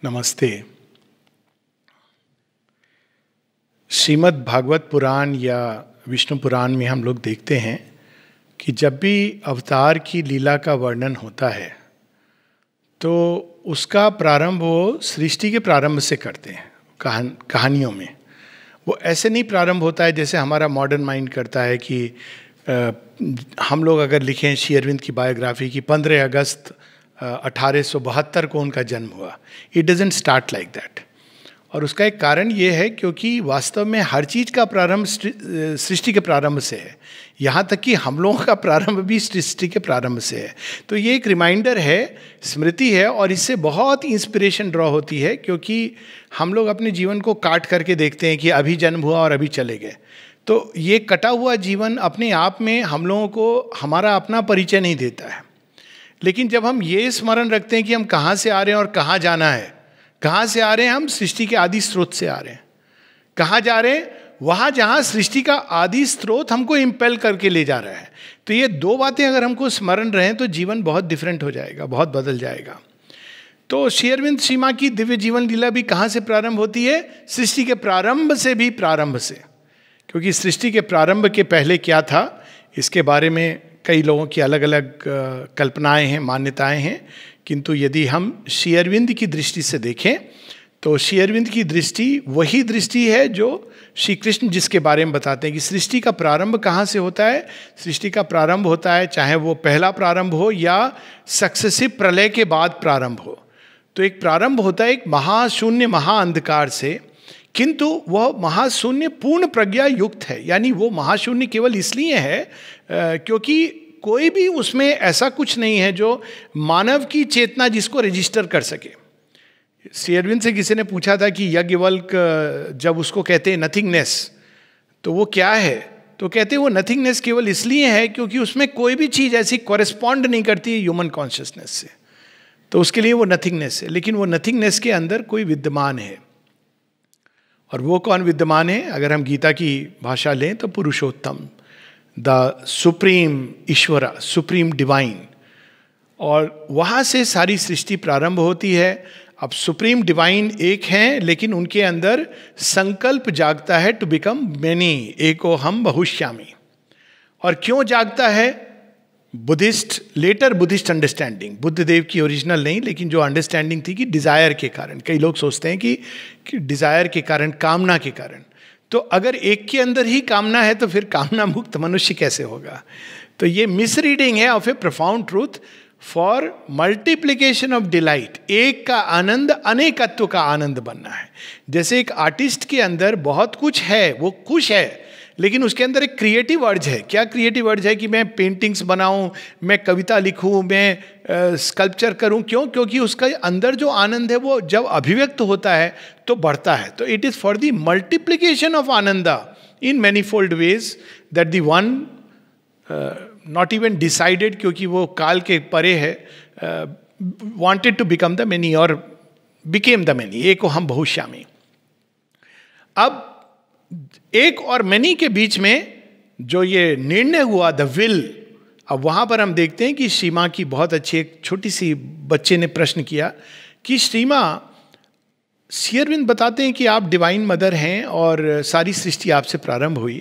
नमस्ते। श्रीमद् भागवत पुराण या विष्णु पुराण में हम लोग देखते हैं कि जब भी अवतार की लीला का वर्णन होता है तो उसका प्रारंभ वो सृष्टि के प्रारंभ से करते हैं। कहानियों में वो ऐसे नहीं प्रारंभ होता है जैसे हमारा मॉडर्न माइंड करता है कि हम लोग अगर लिखें श्री अरविंद की बायोग्राफी की 15 अगस्त 1872 को उनका जन्म हुआ। It doesn't start like that. और उसका एक कारण ये है क्योंकि वास्तव में हर चीज़ का प्रारंभ सृष्टि के प्रारंभ से है। यहाँ तक कि हम लोगों का प्रारंभ भी सृष्टि के प्रारंभ से है। तो ये एक रिमाइंडर है, स्मृति है, और इससे बहुत इंस्पिरेशन ड्रॉ होती है क्योंकि हम लोग अपने जीवन को काट करके देखते हैं कि अभी जन्म हुआ और अभी चले गए। तो ये कटा हुआ जीवन अपने आप में हम लोगों को हमारा अपना परिचय नहीं देता है। लेकिन जब हम ये स्मरण रखते हैं कि हम कहाँ से आ रहे हैं और कहाँ जाना है, कहाँ से आ रहे हैं, हम सृष्टि के आदि स्रोत से आ रहे हैं। कहाँ जा रहे हैं? वहाँ जहाँ सृष्टि का आदि स्रोत हमको इम्पेल करके ले जा रहा है। तो ये दो बातें अगर हमको स्मरण रहें तो जीवन बहुत डिफरेंट हो जाएगा, बहुत बदल जाएगा। तो श्री अरविंद श्री माँ की दिव्य जीवन लीला भी कहाँ से प्रारंभ होती है? सृष्टि के प्रारंभ से भी प्रारंभ से। क्योंकि सृष्टि के प्रारंभ के पहले क्या था, इसके बारे में कई लोगों की अलग अलग कल्पनाएं हैं, मान्यताएं हैं। किंतु यदि हम श्री अरविंद की दृष्टि से देखें तो श्री अरविंद की दृष्टि वही दृष्टि है जो श्री कृष्ण जिसके बारे में बताते हैं कि सृष्टि का प्रारंभ कहाँ से होता है। सृष्टि का प्रारंभ होता है, चाहे वो पहला प्रारंभ हो या सक्सेसिव प्रलय के बाद प्रारंभ हो। तो एक प्रारंभ होता है एक महाशून्य महाअंधकार से, किंतु वह महाशून्य पूर्ण प्रज्ञा युक्त है। यानी वो महाशून्य केवल इसलिए है क्योंकि कोई भी उसमें ऐसा कुछ नहीं है जो मानव की चेतना जिसको रजिस्टर कर सके। श्री अरविंद से किसी ने पूछा था कि याज्ञवल्क जब उसको कहते हैं नथिंगनेस, तो वो क्या है? तो कहते हैं वो नथिंगनेस केवल इसलिए है क्योंकि उसमें कोई भी चीज़ ऐसी कॉरेस्पॉन्ड नहीं करती है ह्यूमन कॉन्शियसनेस से, तो उसके लिए वो नथिंगनेस है। लेकिन वो नथिंगनेस के अंदर कोई विद्यमान है। और वो कौन विद्यमान है? अगर हम गीता की भाषा लें तो पुरुषोत्तम, द सुप्रीम ईश्वरा, सुप्रीम डिवाइन। और वहाँ से सारी सृष्टि प्रारंभ होती है। अब सुप्रीम डिवाइन एक हैं, लेकिन उनके अंदर संकल्प जागता है टू बिकम मेनी, एको हम बहुश्यामी। और क्यों जागता है? Buddhist, later Buddhist understanding, Buddha Dev की ओरिजिनल नहीं, लेकिन जो अंडरस्टैंडिंग थी कि डिजायर के कारण। कई लोग सोचते हैं कि डिजायर के कारण, कामना के कारण। तो अगर एक के अंदर ही कामना है तो फिर कामना मुक्त मनुष्य कैसे होगा? तो ये मिसरीडिंग है of A profound truth for multiplication of delight. एक का आनंद अनेकत्व का आनंद बनना है। जैसे एक आर्टिस्ट के अंदर बहुत कुछ है, वो खुश है, लेकिन उसके अंदर एक क्रिएटिव अर्ज है। क्या क्रिएटिव अर्ज है? कि मैं पेंटिंग्स बनाऊं, मैं कविता लिखूं, मैं स्कल्पचर करूं। क्यों? क्योंकि उसका अंदर जो आनंद है वो जब अभिव्यक्त होता है तो बढ़ता है। तो it is for the multiplication of ananda in manifold ways that the one not even decided, क्योंकि वो काल के परे है, wanted to become the many और बिकेम द मेनी, एको हम बहुश्यामी। अब एक और मैनी के बीच में जो ये निर्णय हुआ, द विल, अब वहां पर हम देखते हैं कि श्री माँ की बहुत अच्छी, एक छोटी सी बच्चे ने प्रश्न किया कि श्री माँ, श्री अरविंद बताते हैं कि आप डिवाइन मदर हैं और सारी सृष्टि आपसे प्रारंभ हुई,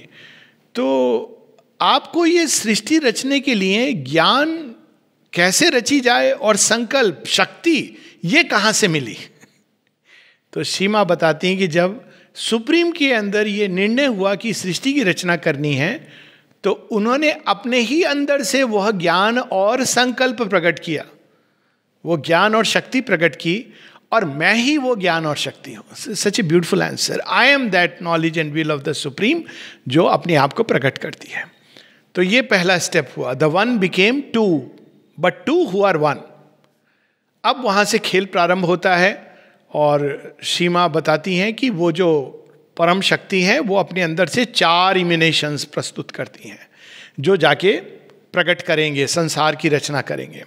तो आपको ये सृष्टि रचने के लिए ज्ञान कैसे रची जाए और संकल्प शक्ति ये कहाँ से मिली? तो श्री माँ बताती हैं कि जब सुप्रीम के अंदर ये निर्णय हुआ कि सृष्टि की रचना करनी है, तो उन्होंने अपने ही अंदर से वह ज्ञान और संकल्प प्रकट किया, वो ज्ञान और शक्ति प्रकट की, और मैं ही वो ज्ञान और शक्ति हूं। Such a beautiful answer. I am that knowledge and will of the supreme, जो अपने आप को प्रकट करती है। तो ये पहला स्टेप हुआ, the one became two, but two who are one. अब वहां से खेल प्रारंभ होता है। और श्री माँ बताती हैं कि वो जो परम शक्ति है वो अपने अंदर से 4 इमिनेशंस प्रस्तुत करती हैं जो जाके प्रकट करेंगे, संसार की रचना करेंगे।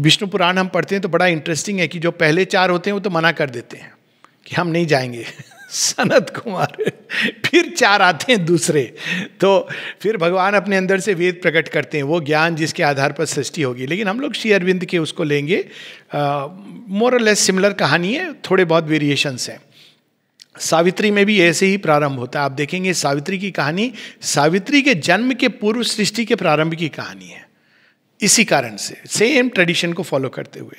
विष्णु पुराण हम पढ़ते हैं तो बड़ा इंटरेस्टिंग है कि जो पहले 4 होते हैं वो तो मना कर देते हैं कि हम नहीं जाएंगे सनत कुमार। फिर 4 आते हैं दूसरे। तो फिर भगवान अपने अंदर से वेद प्रकट करते हैं, वो ज्ञान जिसके आधार पर सृष्टि होगी। लेकिन हम लोग श्री अरविंद के उसको लेंगे, मोर और लेस सिमिलर कहानी है, थोड़े बहुत वेरिएशंस हैं। सावित्री में भी ऐसे ही प्रारंभ होता है। आप देखेंगे सावित्री की कहानी सावित्री के जन्म के पूर्व सृष्टि के प्रारंभ की कहानी है, इसी कारण से सेम ट्रेडिशन को फॉलो करते हुए।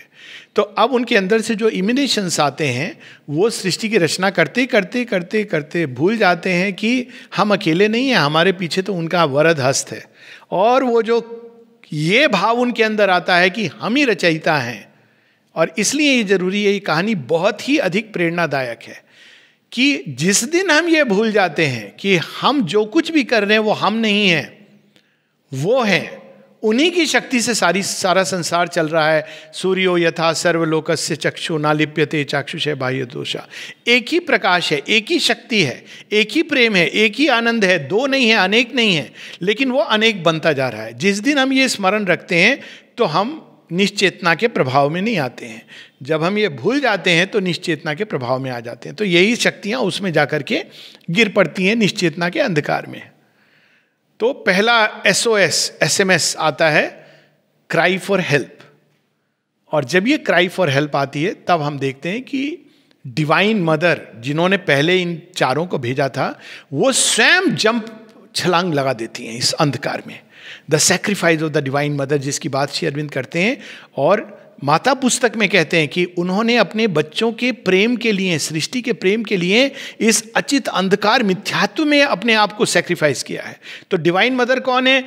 तो अब उनके अंदर से जो इमिनेशंस आते हैं, वो सृष्टि की रचना करते करते करते करते भूल जाते हैं कि हम अकेले नहीं हैं, हमारे पीछे तो उनका वरद हस्त है। और वो जो ये भाव उनके अंदर आता है कि हम ही रचयिता हैं, और इसलिए ये जरूरी है। ये कहानी बहुत ही अधिक प्रेरणादायक है कि जिस दिन हम ये भूल जाते हैं कि हम जो कुछ भी कर रहे हैं वो हम नहीं हैं, वो हैं, उन्हीं की शक्ति से सारा संसार चल रहा है। सूर्यो यथा सर्वलोकस्य चक्षु नालिप्यते चाक्षुषे बाह्य दोषा। एक ही प्रकाश है, एक ही शक्ति है, एक ही प्रेम है, एक ही आनंद है, दो नहीं है, अनेक नहीं है, लेकिन वो अनेक बनता जा रहा है। जिस दिन हम ये स्मरण रखते हैं तो हम निश्चेतना के प्रभाव में नहीं आते हैं। जब हम ये भूल जाते हैं तो निश्चेतना के प्रभाव में आ जाते हैं। तो यही शक्तियां उसमें जाकर के गिर पड़ती हैं, निश्चेतना के अंधकार में। तो पहला SOS SMS आता है, क्राई फॉर हेल्प। और जब ये क्राई फॉर हेल्प आती है तब हम देखते हैं कि डिवाइन मदर, जिन्होंने पहले इन चारों को भेजा था, वो स्वयं छलांग लगा देती हैं इस अंधकार में। The sacrifice of the divine mother, जिसकी बात श्री अरविंद करते हैं। और माता पुस्तक में कहते हैं कि उन्होंने अपने बच्चों के प्रेम के लिए, सृष्टि के प्रेम के लिए, इस अचित अंधकार मिथ्यात्व में अपने आप को सैक्रिफाइस किया है। तो डिवाइन मदर कौन है?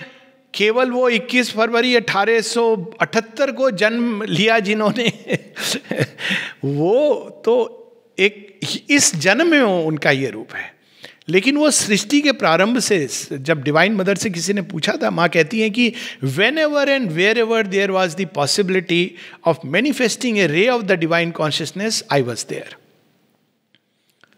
केवल वो 21 फरवरी 1878 को जन्म लिया जिन्होंने वो तो एक इस जन्म में उनका ये रूप है। लेकिन वो सृष्टि के प्रारंभ से, जब डिवाइन मदर से किसी ने पूछा था, माँ कहती हैं कि whenever and wherever there was the possibility of manifesting a ray of the divine consciousness, I was there.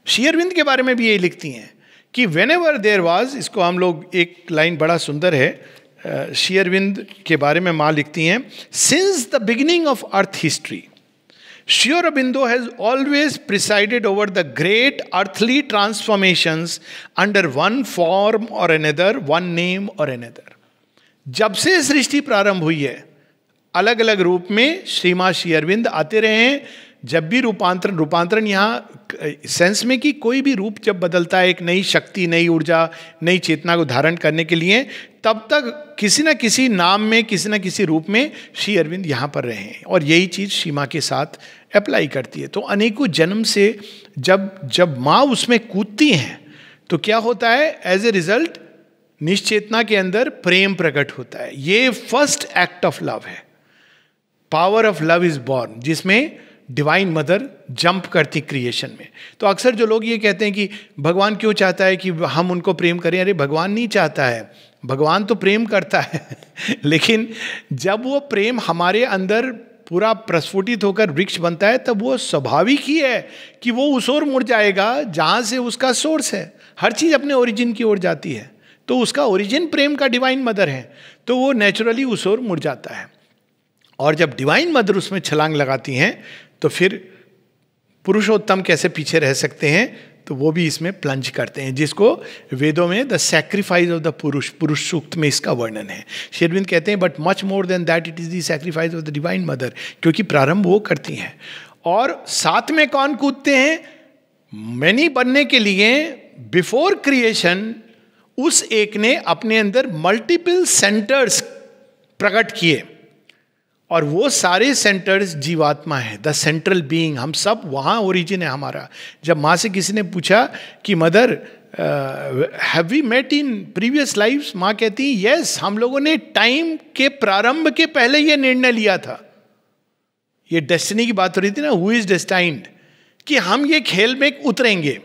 Shri Aurobindo के बारे में भी यही लिखती हैं कि वेन एवर देयर वॉज, इसको हम लोग, एक लाइन बड़ा सुंदर है श्री अरविंद के बारे में माँ लिखती हैं, since the beginning of earth history Sri Aurobindo has always presided over the great earthly transformations under one form or another, one name or another. जब से सृष्टि प्रारंभ हुई है, अलग अलग रूप में श्रीमान श्री अरविंद आते रहे हैं। जब भी रूपांतरण यहाँ सेंस में कि कोई भी रूप जब बदलता है, एक नई शक्ति, नई ऊर्जा, नई चेतना को धारण करने के लिए, तब तक किसी न किसी नाम में, किसी न किसी रूप में श्री अरविंद यहाँ पर रहे हैं। और यही चीज़ श्री माँ के साथ अप्लाई करती है। तो अनेकों जन्म से जब माँ उसमें कूदती हैं तो क्या होता है? एज ए रिजल्ट निश्चेतना के अंदर प्रेम प्रकट होता है। ये फर्स्ट एक्ट ऑफ लव है, power of love is born, जिसमें डिवाइन मदर जंप करती क्रिएशन में। तो अक्सर जो लोग ये कहते हैं कि भगवान क्यों चाहता है कि हम उनको प्रेम करें? अरे भगवान नहीं चाहता है, भगवान तो प्रेम करता है लेकिन जब वो प्रेम हमारे अंदर पूरा प्रस्फुटित होकर वृक्ष बनता है, तब वो स्वाभाविक ही है कि वो उस ओर मुड़ जाएगा जहाँ से उसका सोर्स है। हर चीज़ अपने ओरिजिन की ओर जाती है, तो उसका ओरिजिन प्रेम का डिवाइन मदर है, तो वो नेचुरली उस ओर मुड़ जाता है। और जब डिवाइन मदर उसमें छलांग लगाती हैं तो फिर पुरुषोत्तम कैसे पीछे रह सकते हैं? तो वो भी इसमें प्लंज करते हैं, जिसको वेदों में द सैक्रिफाइस ऑफ द पुरुष सूक्त में इसका वर्णन है। श्री अरविंद कहते हैं but much more than that it is the sacrifice of the divine mother, क्योंकि प्रारंभ वो करती हैं। और साथ में कौन कूदते हैं? मैनी बनने के लिए बिफोर क्रिएशन उस एक ने अपने अंदर मल्टीपल सेंटर्स प्रकट किए, और वो सारे सेंटर्स जीवात्मा है, द सेंट्रल बीइंग। हम सब वहाँ ओरिजिन है हमारा। जब माँ से किसी ने पूछा कि mother have we met in previous lifes, माँ कहती यस, हम लोगों ने टाइम के प्रारंभ के पहले ये निर्णय लिया था। ये डेस्टिनी की बात हो रही थी ना, हु इज डेस्टाइंड, कि हम ये खेल में उतरेंगे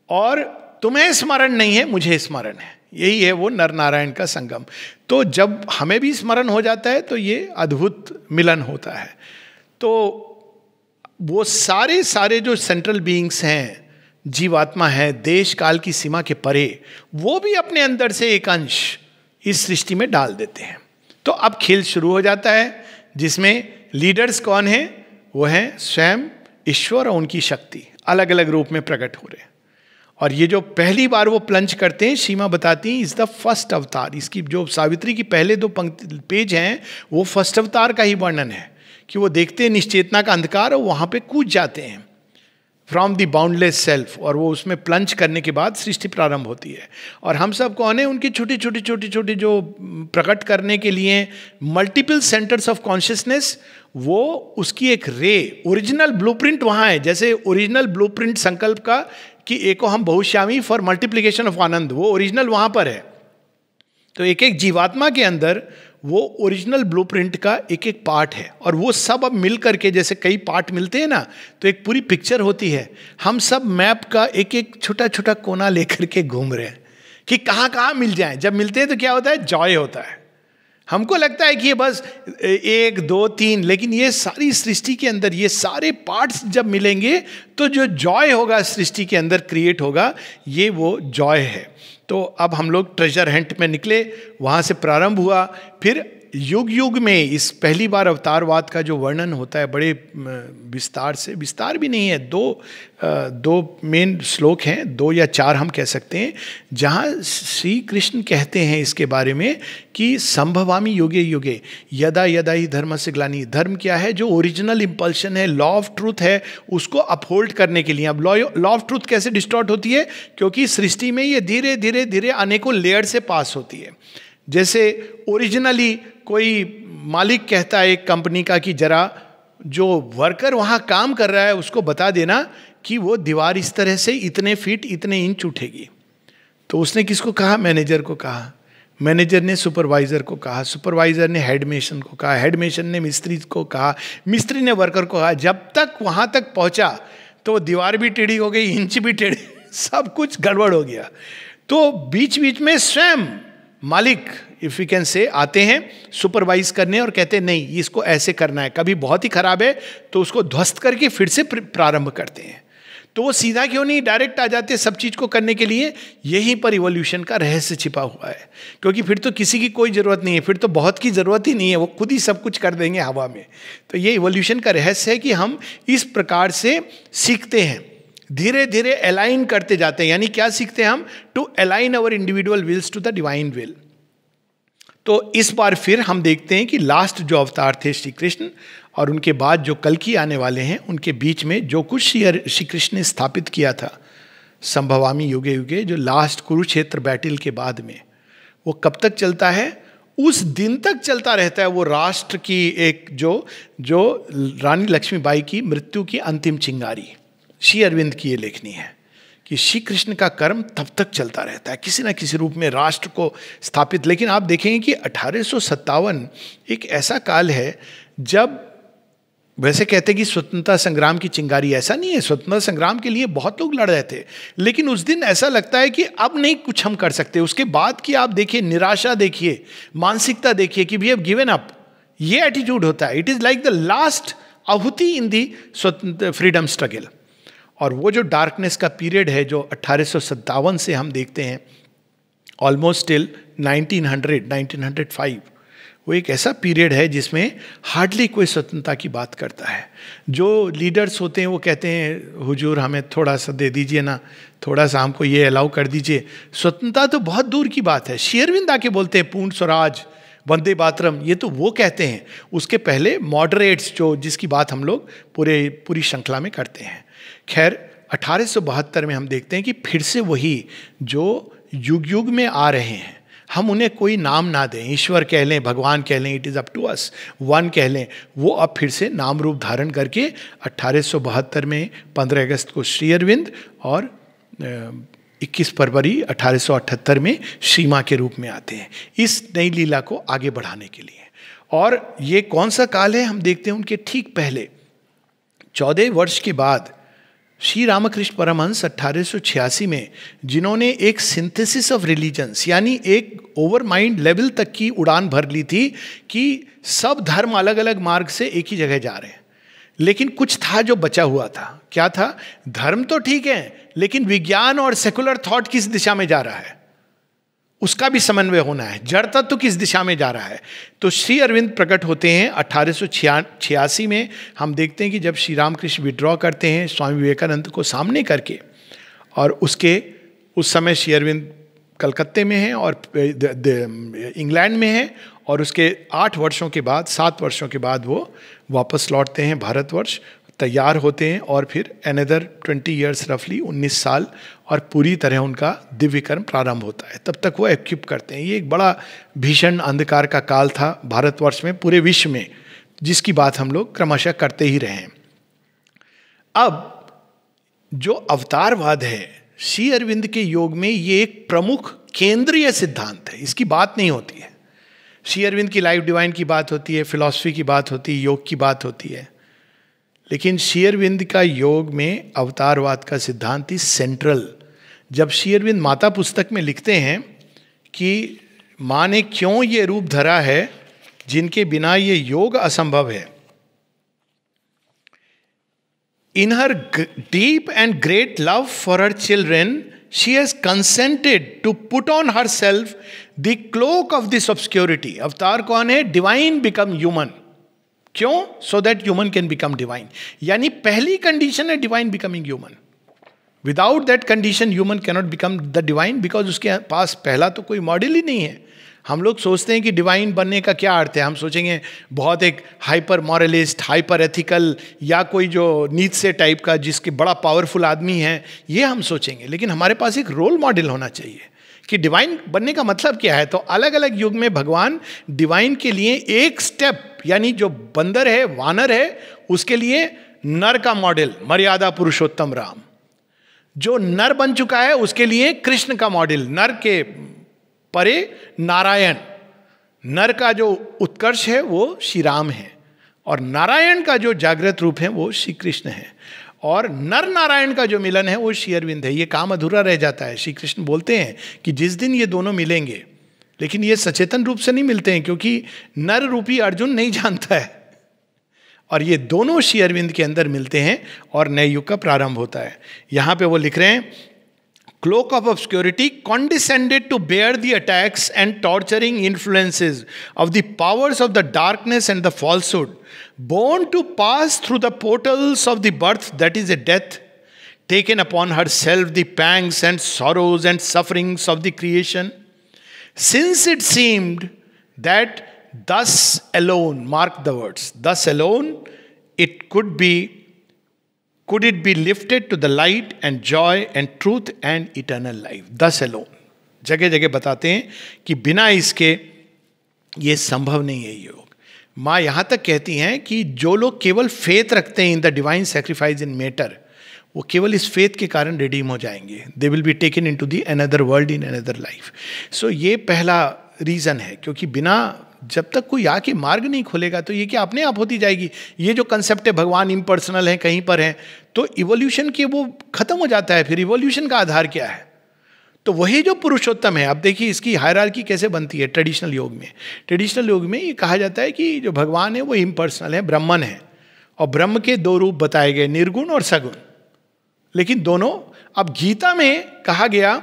और तुम्हें स्मरण नहीं है, मुझे स्मरण है। यही है वो नर नारायण का संगम। तो जब हमें भी स्मरण हो जाता है तो ये अद्भुत मिलन होता है। तो वो सारे जो सेंट्रल बीइंग्स हैं, जीवात्मा है, देश काल की सीमा के परे, वो भी अपने अंदर से एक अंश इस सृष्टि में डाल देते हैं। तो अब खेल शुरू हो जाता है, जिसमें लीडर्स कौन है? वो हैं स्वयं ईश्वर और उनकी शक्ति अलग अलग रूप में प्रकट हो रहे हैं। और ये जो पहली बार वो प्लंज करते हैं, सीमा बताती हैं, इज द फर्स्ट अवतार। इसकी जो सावित्री की पहले 2 पंक्ति पेज हैं वो फर्स्ट अवतार का ही वर्णन है, कि वो देखते हैं निश्चेतना का अंधकार और वहां पे कूद जाते हैं फ्रॉम द बाउंडलेस सेल्फ, और वो उसमें प्लंज करने के बाद सृष्टि प्रारंभ होती है। और हम सब कौन है? उनकी छोटी छोटी छोटी छोटी जो प्रकट करने के लिए मल्टीपल सेंटर्स ऑफ कॉन्शियसनेस, वो उसकी एक रे, ओरिजिनल ब्लूप्रिंट वहाँ है। जैसे ओरिजिनल ब्लूप्रिंट संकल्प का कि एको हम बहुश्यामी फॉर मल्टीप्लिकेशन ऑफ आनंद, वो ओरिजिनल वहाँ पर है। तो एक एक जीवात्मा के अंदर वो ओरिजिनल ब्लूप्रिंट का एक एक पार्ट है, और वो सब अब मिल करके, जैसे कई पार्ट मिलते हैं ना, तो एक पूरी पिक्चर होती है। हम सब मैप का एक एक छोटा छोटा कोना लेकर के घूम रहे हैं कि कहाँ कहाँ मिल जाए। जब मिलते हैं तो क्या होता है? जॉय होता है। हमको लगता है कि ये बस 1 2 3, लेकिन ये सारी सृष्टि के अंदर ये सारे पार्ट्स जब मिलेंगे तो जो जॉय होगा सृष्टि के अंदर क्रिएट होगा, ये वो जॉय है। तो अब हम लोग ट्रेजर हंट में निकले, वहाँ से प्रारंभ हुआ। फिर युग युग में इस पहली बार अवतारवाद का जो वर्णन होता है बड़े विस्तार से, विस्तार भी नहीं है, 2 मेन श्लोक हैं, 2 या 4 हम कह सकते हैं, जहाँ श्री कृष्ण कहते हैं इसके बारे में कि संभवामी युगे युगे यदा यदा ही धर्म से ग्लानि। धर्म क्या है? जो ओरिजिनल इम्पल्शन है, लॉ ऑफ ट्रूथ है, उसको अपहोल्ड करने के लिए। अब लॉ ऑफ ट्रूथ कैसे डिस्टॉर्ट होती है? क्योंकि सृष्टि में ये धीरे धीरे धीरे अनेकों लेयर से पास होती है। जैसे ओरिजिनली कोई मालिक कहता है एक कंपनी का कि जरा जो वर्कर वहाँ काम कर रहा है उसको बता देना कि वो दीवार इस तरह से इतने फीट इतने इंच उठेगी। तो उसने किसको कहा? मैनेजर को कहा। मैनेजर ने सुपरवाइजर को कहा, सुपरवाइजर ने हेडमेशन को कहा, हेडमेशन ने मिस्त्री को कहा, मिस्त्री ने वर्कर को कहा। जब तक वहाँ तक पहुँचा तो दीवार भी टेढ़ी हो गई, इंच भी टेढ़ी, सब कुछ गड़बड़ हो गया। तो बीच बीच में स्वयं मालिक, इफ यू कैन से, आते हैं सुपरवाइज करने और कहते हैं नहीं इसको ऐसे करना है। कभी बहुत ही खराब है तो उसको ध्वस्त करके फिर से प्रारंभ करते हैं। तो वो सीधा क्यों नहीं डायरेक्ट आ जाते सब चीज को करने के लिए? यहीं पर इवोल्यूशन का रहस्य छिपा हुआ है, क्योंकि फिर तो किसी की कोई जरूरत नहीं है, फिर तो बहुत की जरूरत ही नहीं है, वो खुद ही सब कुछ कर देंगे हवा में। तो ये इवोल्यूशन का रहस्य है कि हम इस प्रकार से सीखते हैं, धीरे धीरे अलाइन करते जाते हैं। यानी क्या सीखते हैं हम? To align our individual wills to the divine will. तो इस बार फिर हम देखते हैं कि लास्ट जो अवतार थे श्री कृष्ण, और उनके बाद जो कल की आने वाले हैं, उनके बीच में जो कुछ श्री कृष्ण ने स्थापित किया था संभवामी युगे युगे, जो लास्ट कुरुक्षेत्र बैटल के बाद में, वो कब तक चलता है? उस दिन तक चलता रहता है। वो राष्ट्र की एक जो रानी लक्ष्मीबाई की मृत्यु की अंतिम चिंगारी, श्री अरविंद की ये लेखनी है कि श्री कृष्ण का कर्म तब तक चलता रहता है किसी ना किसी रूप में राष्ट्र को स्थापित। लेकिन आप देखेंगे कि 1857 एक ऐसा काल है जब, वैसे कहते हैं कि स्वतंत्रता संग्राम की चिंगारी, ऐसा नहीं है, स्वतंत्रता संग्राम के लिए बहुत लोग लड़ रहे थे, लेकिन उस दिन ऐसा लगता है कि अब नहीं कुछ हम कर सकते। उसके बाद की आप देखिए निराशा, देखिए मानसिकता, देखिए कि वी हैव गिवन अप, ये एटीट्यूड होता है। It is like the last आहुति इन दी स्वतंत्र फ्रीडम स्ट्रगल। और वो जो डार्कनेस का पीरियड है जो 1857 से हम देखते हैं ऑलमोस्ट टिल 1905, वो एक ऐसा पीरियड है जिसमें हार्डली कोई स्वतंत्रता की बात करता है। जो लीडर्स होते हैं वो कहते हैं हुजूर हमें थोड़ा सा दे दीजिए ना, थोड़ा सा हमको ये अलाउ कर दीजिए। स्वतंत्रता तो बहुत दूर की बात है। श्री अरविंद आके बोलते हैं पूर्ण स्वराज, वंदे मातरम, ये तो वो कहते हैं। उसके पहले मॉडरेट्स जो, जिसकी बात हम लोग पूरी श्रृंखला में करते हैं। खैर 1872 में हम देखते हैं कि फिर से वही जो युग युग में आ रहे हैं, हम उन्हें कोई नाम ना दें, ईश्वर कह लें, भगवान कह लें, it is up to us, one कह लें, वो अब फिर से नाम रूप धारण करके 1872 में 15 अगस्त को श्री अरविंद और 21 फरवरी 1878 में श्री माँ के रूप में आते हैं इस नई लीला को आगे बढ़ाने के लिए। और ये कौन सा काल है? हम देखते हैं उनके ठीक पहले 14 वर्ष के बाद श्री रामकृष्ण परमहंस 1886 में, जिन्होंने एक सिंथेसिस ऑफ रिलीजन्स, यानी एक ओवर माइंड लेवल तक की उड़ान भर ली थी कि सब धर्म अलग अलग मार्ग से एक ही जगह जा रहे हैं, लेकिन कुछ था जो बचा हुआ था। क्या था? धर्म तो ठीक है, लेकिन विज्ञान और सेकुलर थॉट किस दिशा में जा रहा है, उसका भी समन्वय होना है। जड़ तत्व किस दिशा में जा रहा है। तो श्री अरविंद प्रकट होते हैं 1886 में। हम देखते हैं कि जब श्री रामकृष्ण विड्रॉ करते हैं स्वामी विवेकानंद को सामने करके, और उसके उस समय श्री अरविंद कलकत्ते में हैं और इंग्लैंड में हैं, और उसके 8 वर्षों के बाद, 7 वर्षों के बाद वो वापस लौटते हैं भारतवर्ष, तैयार होते हैं, और फिर अनदर 20 ईयर्स रफली 19 साल, और पूरी तरह उनका दिव्य कर्म प्रारंभ होता है। तब तक वो एक्विप करते हैं। ये एक बड़ा भीषण अंधकार का काल था भारतवर्ष में, पूरे विश्व में, जिसकी बात हम लोग क्रमशः करते ही रहे हैं। अब जो अवतारवाद है श्री अरविंद के योग में, ये एक प्रमुख केंद्रीय सिद्धांत है, इसकी बात नहीं होती है। श्री अरविंद की लाइफ डिवाइन की बात होती है, फिलॉसफी की बात होती है, योग की बात होती है, लेकिन श्री अरविंद का योग में अवतारवाद का सिद्धांत इज सेंट्रल। जब श्री अरविंद माता पुस्तक में लिखते हैं कि माँ ने क्यों ये रूप धरा है जिनके बिना ये योग असंभव है, in her deep and great love for her children, she has consented to put on herself the cloak of this obscurity. अवतार कौन है? Divine become human. क्यों? So that human can become divine. यानी पहली कंडीशन है divine becoming human. Without that condition, human cannot become the divine, because उसके पास पहला तो कोई मॉडल ही नहीं है। हम लोग सोचते हैं कि डिवाइन बनने का क्या अर्थ है, हम सोचेंगे बहुत एक हाइपर मॉरलिस्ट, हाइपर एथिकल, या कोई जो नीत्से टाइप का जिसके बड़ा पावरफुल आदमी है, ये हम सोचेंगे। लेकिन हमारे पास एक रोल मॉडल होना चाहिए कि डिवाइन बनने का मतलब क्या है। तो अलग अलग युग में भगवान डिवाइन के लिए एक स्टेप, यानी जो बंदर है, वानर है, उसके लिए नर का मॉडल मर्यादा पुरुषोत्तम राम, जो नर बन चुका है उसके लिए कृष्ण का मॉडल, नर के परे नारायण। नर का जो उत्कर्ष है वो श्री राम है, और नारायण का जो जागृत रूप है वो श्री कृष्ण है, और नर नारायण का जो मिलन है वो श्री अरविंद है। ये काम अधूरा रह जाता है। श्री कृष्ण बोलते हैं कि जिस दिन ये दोनों मिलेंगे, लेकिन ये सचेतन रूप से नहीं मिलते हैं, क्योंकि नर रूपी अर्जुन नहीं जानता है, और ये दोनों श्री अरविंद के अंदर मिलते हैं और नए युग का प्रारंभ होता है। यहाँ पे वो लिख रहे हैं, cloak of obscurity condescended to bear the attacks and torturing influences of the powers of the darkness and the falsehood, born to pass through the portals of the birth that is a death, taken upon herself the pangs and sorrows and sufferings of the creation, since it seemed that thus alone, mark the words, thus alone could it be lifted to the light and joy and truth and eternal life. Thus alone. जगह जगह बताते हैं कि बिना इसके ये संभव नहीं है योग। माँ यहाँ तक कहती हैं कि जो लोग केवल फेथ रखते हैं in the divine sacrifice in matter, वो केवल इस फेथ के कारण रिडीम हो जाएंगे। They will be taken into the another world in another life. So ये पहला रीज़न है, क्योंकि बिना, जब तक कोई आके मार्ग नहीं खोलेगा तो ये क्या अपने आप होती जाएगी। ये जो कंसेप्ट है भगवान इम्पर्सनल है, कहीं पर है, तो इवोल्यूशन के वो खत्म हो जाता है। फिर इवोल्यूशन का आधार क्या है? तो वही जो पुरुषोत्तम है। अब देखिए इसकी हायरार्की कैसे बनती है ट्रेडिशनल योग में। ट्रेडिशनल योग में ये कहा जाता है कि जो भगवान है वो इम्पर्सनल है, ब्रह्मन है, और ब्रह्म के 2 रूप बताए गए, निर्गुण और सगुण। लेकिन दोनों, अब गीता में कहा गया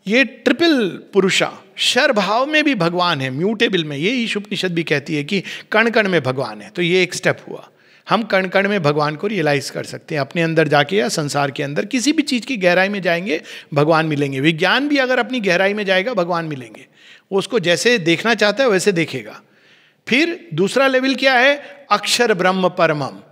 ये ट्रिपल पुरुषा, शर भाव में भी भगवान है, म्यूटेबल में। ये ईशुपनिषद भी कहती है कि कण कण में भगवान है। तो ये एक स्टेप हुआ, हम कण कण में भगवान को रियलाइज कर सकते हैं। अपने अंदर जाके या संसार के अंदर किसी भी चीज़ की गहराई में जाएंगे, भगवान मिलेंगे। विज्ञान भी अगर अपनी गहराई में जाएगा, भगवान मिलेंगे। वो उसको जैसे देखना चाहता है वैसे देखेगा। फिर दूसरा लेवल क्या है? अक्षर ब्रह्म परमम।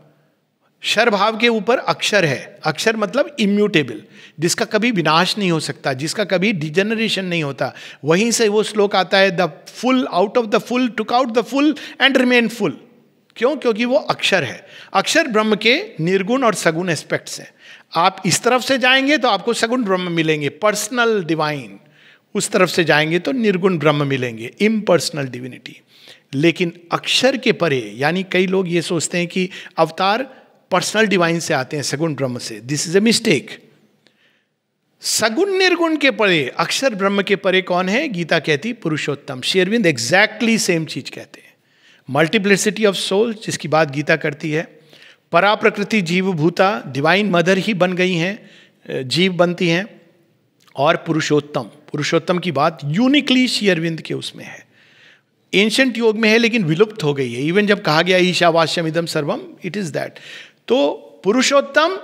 शर भाव के ऊपर अक्षर है। अक्षर मतलब इम्यूटेबल, जिसका कभी विनाश नहीं हो सकता, जिसका कभी डिजेनरेशन नहीं होता। वहीं से वो श्लोक आता है, the full out of the full took out the full and remain full. क्यों? क्योंकि वो अक्षर है। अक्षर ब्रह्म के निर्गुण और सगुण एस्पेक्ट्स हैं। आप इस तरफ से जाएंगे तो आपको सगुण ब्रह्म मिलेंगे, पर्सनल डिवाइन। उस तरफ से जाएंगे तो निर्गुण ब्रह्म मिलेंगे, इम्पर्सनल डिविनिटी। लेकिन अक्षर के परे, यानी कई लोग ये सोचते हैं कि अवतार पर्सनल डिवाइन से आते हैं, सगुण ब्रह्म से। This is a mistake. सगुण निर्गुण के परे, अक्षर ब्रह्म के परे कौन है? गीता कहती पुरुषोत्तम। श्री अरविंद एग्जैक्टली सेम चीज कहते हैं। मल्टीप्लिसिटी ऑफ सोल, जिसकी बात गीता करती है। परा प्रकृति जीव भूता, डिवाइन मदर ही बन गई हैं, जीव बनती हैं। और पुरुषोत्तम, पुरुषोत्तम की बात यूनिकली श्री अरविंद के उसमें है। एंशंट योग में है लेकिन विलुप्त हो गई है। इवन जब कहा गया ईशावास्यम इदम सर्वम, इट इज दैट। तो पुरुषोत्तम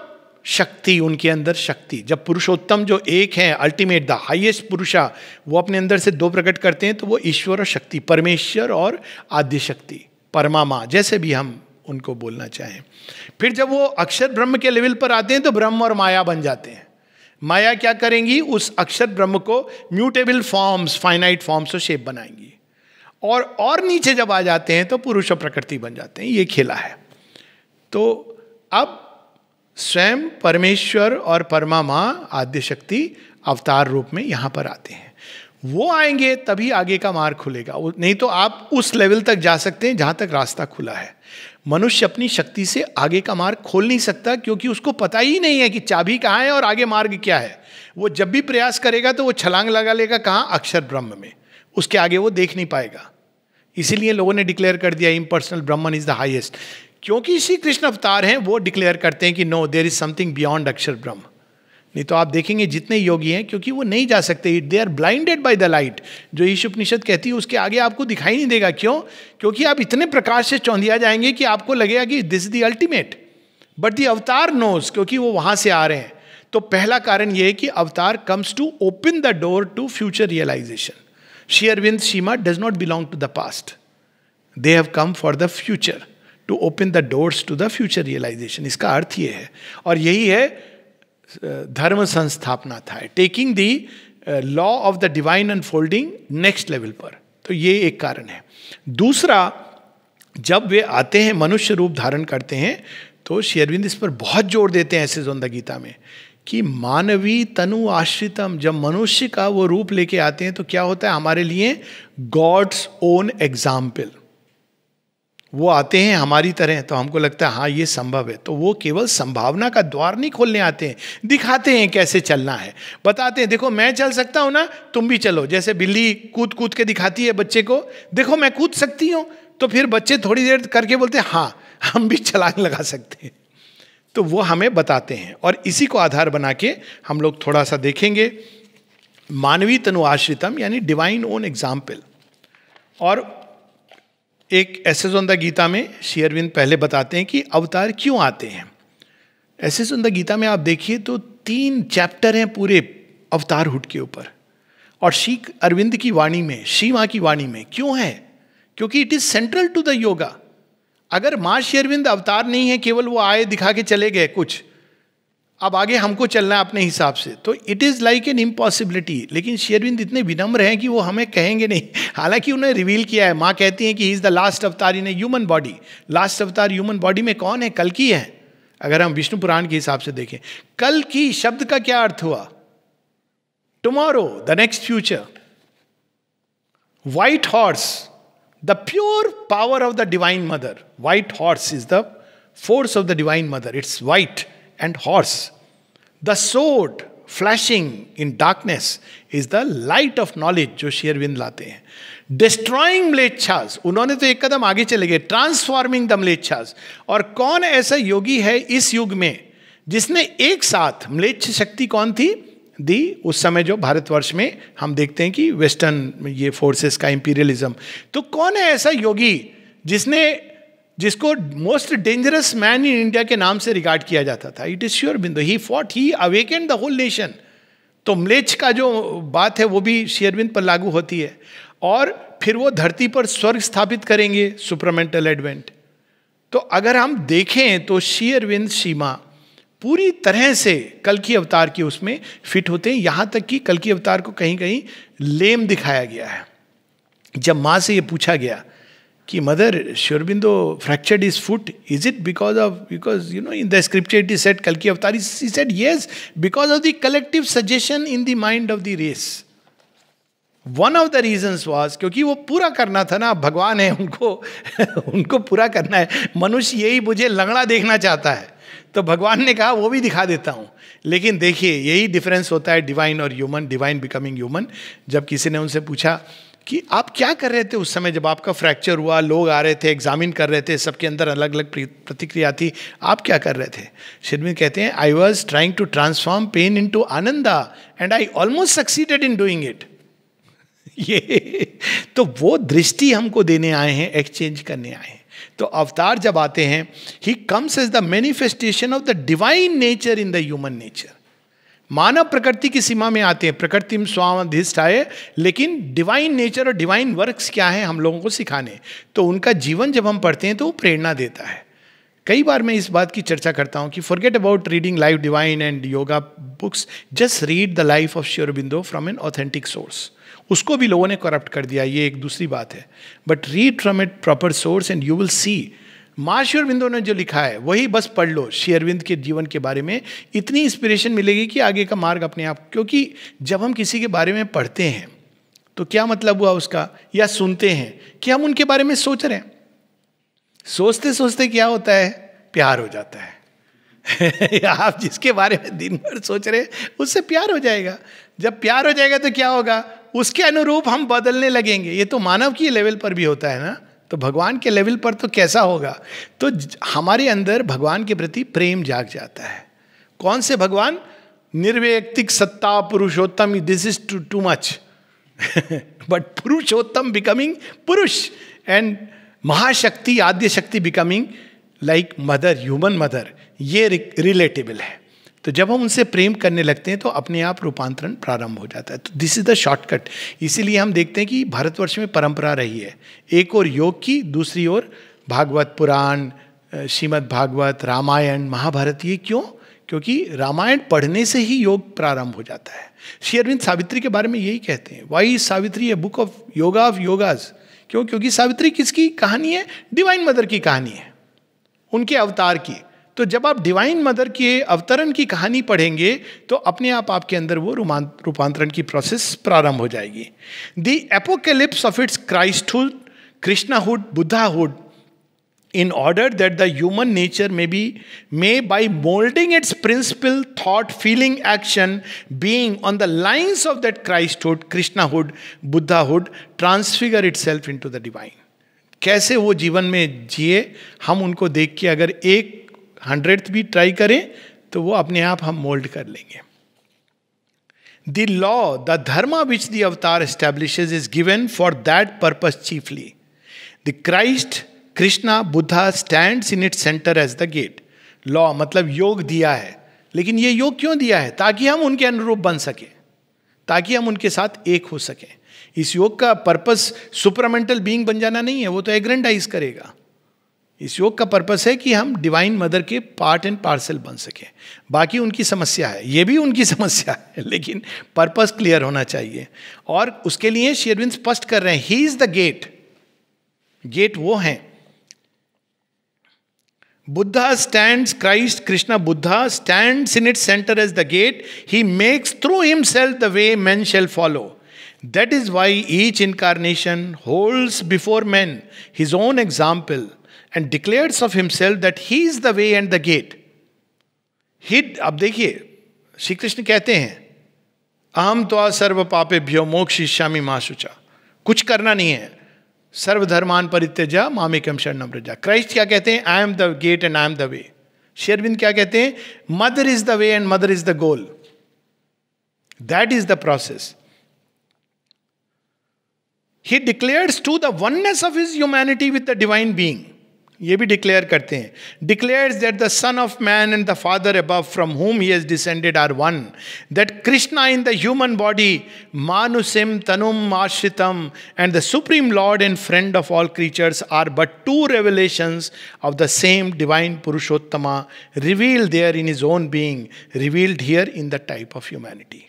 शक्ति, उनके अंदर शक्ति। जब पुरुषोत्तम जो एक है, अल्टीमेट द हाईएस्ट पुरुषा, वो अपने अंदर से दो प्रकट करते हैं, तो वो ईश्वर और शक्ति, परमेश्वर और आद्य शक्ति, परमा माँ, जैसे भी हम उनको बोलना चाहें। फिर जब वो अक्षर ब्रह्म के लेवल पर आते हैं तो ब्रह्म और माया बन जाते हैं। माया क्या करेंगी, उस अक्षर ब्रह्म को म्यूटेबल फॉर्म्स, फाइनाइट फॉर्म्स और शेप बनाएंगी। और नीचे जब आ जाते हैं तो पुरुष और प्रकृति बन जाते हैं। ये खेला है। तो अब स्वयं परमेश्वर और परमा माँ आद्य शक्ति अवतार रूप में यहाँ पर आते हैं। वो आएंगे तभी आगे का मार्ग खुलेगा, नहीं तो आप उस लेवल तक जा सकते हैं जहाँ तक रास्ता खुला है। मनुष्य अपनी शक्ति से आगे का मार्ग खोल नहीं सकता, क्योंकि उसको पता ही नहीं है कि चाबी कहाँ है और आगे मार्ग क्या है। वो जब भी प्रयास करेगा तो वो छलांग लगा लेगा कहाँ, अक्षर ब्रह्म में। उसके आगे वो देख नहीं पाएगा। इसीलिए लोगों ने डिक्लेयर कर दिया impersonal Brahman is the highest, क्योंकि श्री कृष्ण अवतार हैं, वो डिक्लेयर करते हैं कि no, there is something beyond Akshar Brahma. नहीं तो आप देखेंगे जितने योगी हैं, क्योंकि वो नहीं जा सकते, they are blinded by the light. जो ईश उपनिषद कहती है उसके आगे आपको दिखाई नहीं देगा। क्यों? क्योंकि आप इतने प्रकाश से चौंधिया जाएंगे कि आपको लगेगा कि this is the ultimate. But the अवतार नोज, क्योंकि वो वहां से आ रहे हैं। तो पहला कारण ये है कि avatar comes to open the door to future realisation. Shri Aurobindo Shrimad does not belong to the past, they have come for the future, to open the doors to the future realisation. इसका अर्थ ये है, और यही है धर्म संस्थापना था, taking the law of the divine unfolding next level पर। तो ये एक कारण है। दूसरा, जब वे आते हैं, मनुष्य रूप धारण करते हैं, तो श्री अरविंद इस पर बहुत जोर देते हैं ऐसे द गीता में कि मानवी तनु आश्रितम। जब मनुष्य का वो रूप लेके आते हैं तो क्या होता है, हमारे लिए गॉड्स ओन एग्जाम्पल। वो आते हैं हमारी तरह, तो हमको लगता है हाँ ये संभव है। तो वो केवल संभावना का द्वार नहीं खोलने आते हैं, दिखाते हैं कैसे चलना है, बताते हैं देखो मैं चल सकता हूँ ना, तुम भी चलो। जैसे बिल्ली कूद कूद के दिखाती है बच्चे को, देखो मैं कूद सकती हूँ, तो फिर बच्चे थोड़ी देर करके बोलते हैं हाँ हम भी छलांग लगा सकते हैं। तो वो हमें बताते हैं, और इसी को आधार बना के हम लोग थोड़ा सा देखेंगे मानवी तनु आश्रितम, यानी डिवाइन ओन एग्जाम्पल। और एक एसेस ऑन द गीता में श्री अरविंद पहले बताते हैं कि अवतार क्यों आते हैं। एसेस ऑन द गीता में आप देखिए तो 3 चैप्टर हैं पूरे अवतारहुड के ऊपर। और श्री अरविंद की वाणी में, श्री माँ की वाणी में क्यों है? क्योंकि it is central to the yoga. अगर माँ श्री अरविंद अवतार नहीं है, केवल वो आए दिखा के चले गए कुछ, अब आगे हमको चलना है अपने हिसाब से, तो it is like an impossibility. लेकिन श्री अरविंद इतने विनम्र हैं कि वो हमें कहेंगे नहीं, हालांकि उन्हें रिवील किया है। माँ कहती हैं कि ही इज द लास्ट अवतार इन ए ह्यूमन बॉडी। लास्ट अवतार ह्यूमन बॉडी में कौन है? कल्कि है। अगर हम विष्णु पुराण के हिसाब से देखें, कल्कि शब्द का क्या अर्थ हुआ? Tomorrow, the next future. White horse, the pure power of the divine mother. White horse is the force of the divine mother, it's white and horse. The sword flashing in darkness is the light of knowledge जो श्री अरविंद लाते हैं। Destroying म्लेच्छास, उन्होंने तो एक कदम आगे चले गए, transforming the म्लेच्छास। और कौन ऐसा योगी है इस युग में जिसने एक साथ, म्लेच्छ शक्ति कौन थी? उस समय जो भारतवर्ष में हम देखते हैं कि वेस्टर्न ये फोर्सेस का इंपीरियलिज्म, तो कौन है ऐसा योगी जिसको most dangerous man in India के नाम से रिगार्ड किया जाता था? It is Shri Aurobindo. He fought, he awakened the whole nation. तो म्लेच्छ का जो बात है वो भी श्री अरविंद पर लागू होती है। और फिर वो धरती पर स्वर्ग स्थापित करेंगे, सुपरमेंटल एडवेंट। तो अगर हम देखें तो श्री अरविंद श्री माँ पूरी तरह से कल्कि अवतार के उसमें फिट होते हैं। यहाँ तक कि कल्कि अवतार को कहीं कहीं लेम दिखाया गया है। जब माँ से ये पूछा गया कि mother, Shri Aurobindo fractured his foot, is it because you know in the scripture it is said कल्कि avatar, he said yes, because of the collective suggestion in the mind of the race. One of the reasons was, क्योंकि वो पूरा करना था ना, भगवान है, उनको पूरा करना है। मनुष्य यही मुझे लंगड़ा देखना चाहता है, तो भगवान ने कहा वो भी दिखा देता हूँ। लेकिन देखिए यही डिफरेंस होता है डिवाइन और ह्यूमन, डिवाइन बिकमिंग ह्यूमन। जब किसी ने उनसे पूछा कि आप क्या कर रहे थे उस समय जब आपका फ्रैक्चर हुआ, लोग आ रहे थे, एग्जामिन कर रहे थे, सबके अंदर अलग अलग प्रतिक्रिया थी, आप क्या कर रहे थे? श्री अरविंद कहते हैं, I was trying to transform pain into ananda and I almost succeeded in doing it. ये तो वो दृष्टि हमको देने आए हैं, एक्सचेंज करने आए हैं। तो अवतार जब आते हैं, he comes as the manifestation of the divine nature in the human nature. मानव प्रकृति की सीमा में आते हैं, प्रकृतिम स्वामधिष्ठाय, लेकिन डिवाइन नेचर और डिवाइन वर्क्स क्या है हम लोगों को सिखाने. तो उनका जीवन जब हम पढ़ते हैं तो वो प्रेरणा देता है. कई बार मैं इस बात की चर्चा करता हूं कि forget about reading life divine and yoga books, just read the life of Shri Aurobindo from an authentic source. उसको भी लोगों ने करप्ट कर दिया, ये एक दूसरी बात है. But read from it proper source and you will सी. माँ श्री अरबिंदो ने जो लिखा है वही बस पढ़ लो. श्री अरविंद के जीवन के बारे में इतनी इंस्पिरेशन मिलेगी कि आगे का मार्ग अपने आप. क्योंकि जब हम किसी के बारे में पढ़ते हैं तो क्या मतलब हुआ उसका, या सुनते हैं कि हम उनके बारे में सोच रहे हैं. सोचते सोचते क्या होता है, प्यार हो जाता है. आप जिसके बारे में दिन भर सोच रहे हैं उससे प्यार हो जाएगा. जब प्यार हो जाएगा तो क्या होगा, उसके अनुरूप हम बदलने लगेंगे. ये तो मानव की लेवल पर भी होता है ना, तो भगवान के लेवल पर तो कैसा होगा. तो हमारे अंदर भगवान के प्रति प्रेम जाग जाता है. कौन से भगवान, निर्वैयक्तिक सत्ता Purushottam, this is too much. But Purushottam becoming Purusha, and Mahashakti Adya Shakti becoming like mother, human mother, ये रिलेटेबल है. तो जब हम उनसे प्रेम करने लगते हैं तो अपने आप रूपांतरण प्रारंभ हो जाता है. तो दिस इज द शॉर्टकट. इसीलिए हम देखते हैं कि भारतवर्ष में परंपरा रही है, एक और योग की, दूसरी ओर भागवत पुराण, श्रीमद् भागवत, रामायण, महाभारत. ये क्यों? क्योंकि रामायण पढ़ने से ही योग प्रारंभ हो जाता है. श्री अरविंद सावित्री के बारे में यही कहते हैं, why Savitri a book of yoga of yogas. क्यों? क्योंकि सावित्री किसकी कहानी है? डिवाइन मदर की कहानी है, उनके अवतार की. तो जब आप डिवाइन मदर के अवतरण की कहानी पढ़ेंगे तो अपने आप आपके अंदर वो रूपांतरण की प्रोसेस प्रारंभ हो जाएगी. The apocalypse of its Christhood, Krishnahood, Buddhahood, in order that the human nature may by molding its principle, thought, feeling, action, being on the lines of that Christhood, Krishnahood, Buddhahood, transfigure itself into the divine. कैसे वो जीवन में जिए, हम उनको देख के अगर 1/100th भी ट्राई करें तो वो अपने आप हम मोल्ड कर लेंगे. The law, the dharma which the avatar establishes is given for that purpose chiefly. The Christ, Krishna, Buddha stands in it centre as the gate. लॉ मतलब योग दिया है, लेकिन ये योग क्यों दिया है? ताकि हम उनके अनुरूप बन सके, ताकि हम उनके साथ एक हो सके. इस योग का पर्पस सुपरामेंटल बीइंग बन जाना नहीं है, वो तो एग्रेंडाइज करेगा. इस योग का पर्पस है कि हम डिवाइन मदर के पार्ट एंड पार्सल बन सके. बाकी उनकी समस्या है, ये भी उनकी समस्या है, लेकिन पर्पस क्लियर होना चाहिए. और उसके लिए श्री अरविंद स्पष्ट कर रहे हैं, he is the gate. Gate वो हैं. Buddha stands, Christ, Krishna, Buddha stands in its center as the gate. He makes through himself the way men shall follow. That is why each incarnation holds before men his own example and declares of himself that he is the way and the gate. अब देखिए, श्री कृष्ण कहते हैं, अहम त्वा सर्व पापेभ्यो मोक्षयिष्यामि मा शुचा. कुछ करना नहीं है, सर्वधर्मान परित्यज्य मामेकम शरणम व्रज. क्राइस्ट क्या कहते हैं? I am the gate and I am the way. Shri Aurobindo क्या कहते हैं? Mother is the way and mother is the goal. That is the process. He declares to the oneness of his humanity with the divine being. ये भी declare करते हैं. Declares that the son of man and the father above from whom he has descended are one. That Krishna in the human body, Manusim Tanum Ashritam, and the Supreme Lord and friend of all creatures are but two revelations of the same divine Purushottama, revealed there in his own being, revealed here in the type of humanity.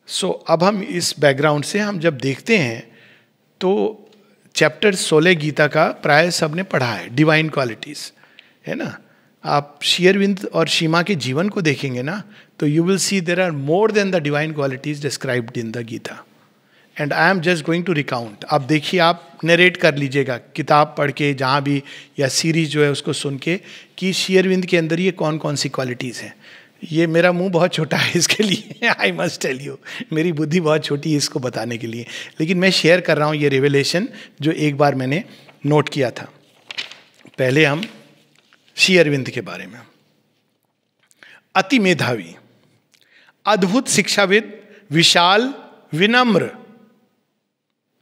So अब हम इस background से हम जब देखते हैं तो chapter 16 Gita का प्राय सबने पढ़ा है, डिवाइन क्वालिटीज है ना. आप श्री अरविंद और सीमा के जीवन को देखेंगे ना तो you will see there are more than the divine qualities described in the Gita. And I am just going to recount. आप देखिए, आप नरेट कर लीजिएगा किताब पढ़ के जहाँ भी, या सीरीज जो है उसको सुन के, कि श्री अरविंद के अंदर ये कौन कौन सी क्वालिटीज़ हैं. ये मेरा मुंह बहुत छोटा है इसके लिए, आई मस्ट टेल यू, मेरी बुद्धि बहुत छोटी है इसको बताने के लिए, लेकिन मैं शेयर कर रहा हूँ ये रिवेलेशन जो एक बार मैंने नोट किया था. पहले हम श्री अरविंद के बारे में. अति मेधावी, अद्भुत शिक्षाविद, विशाल, विनम्र,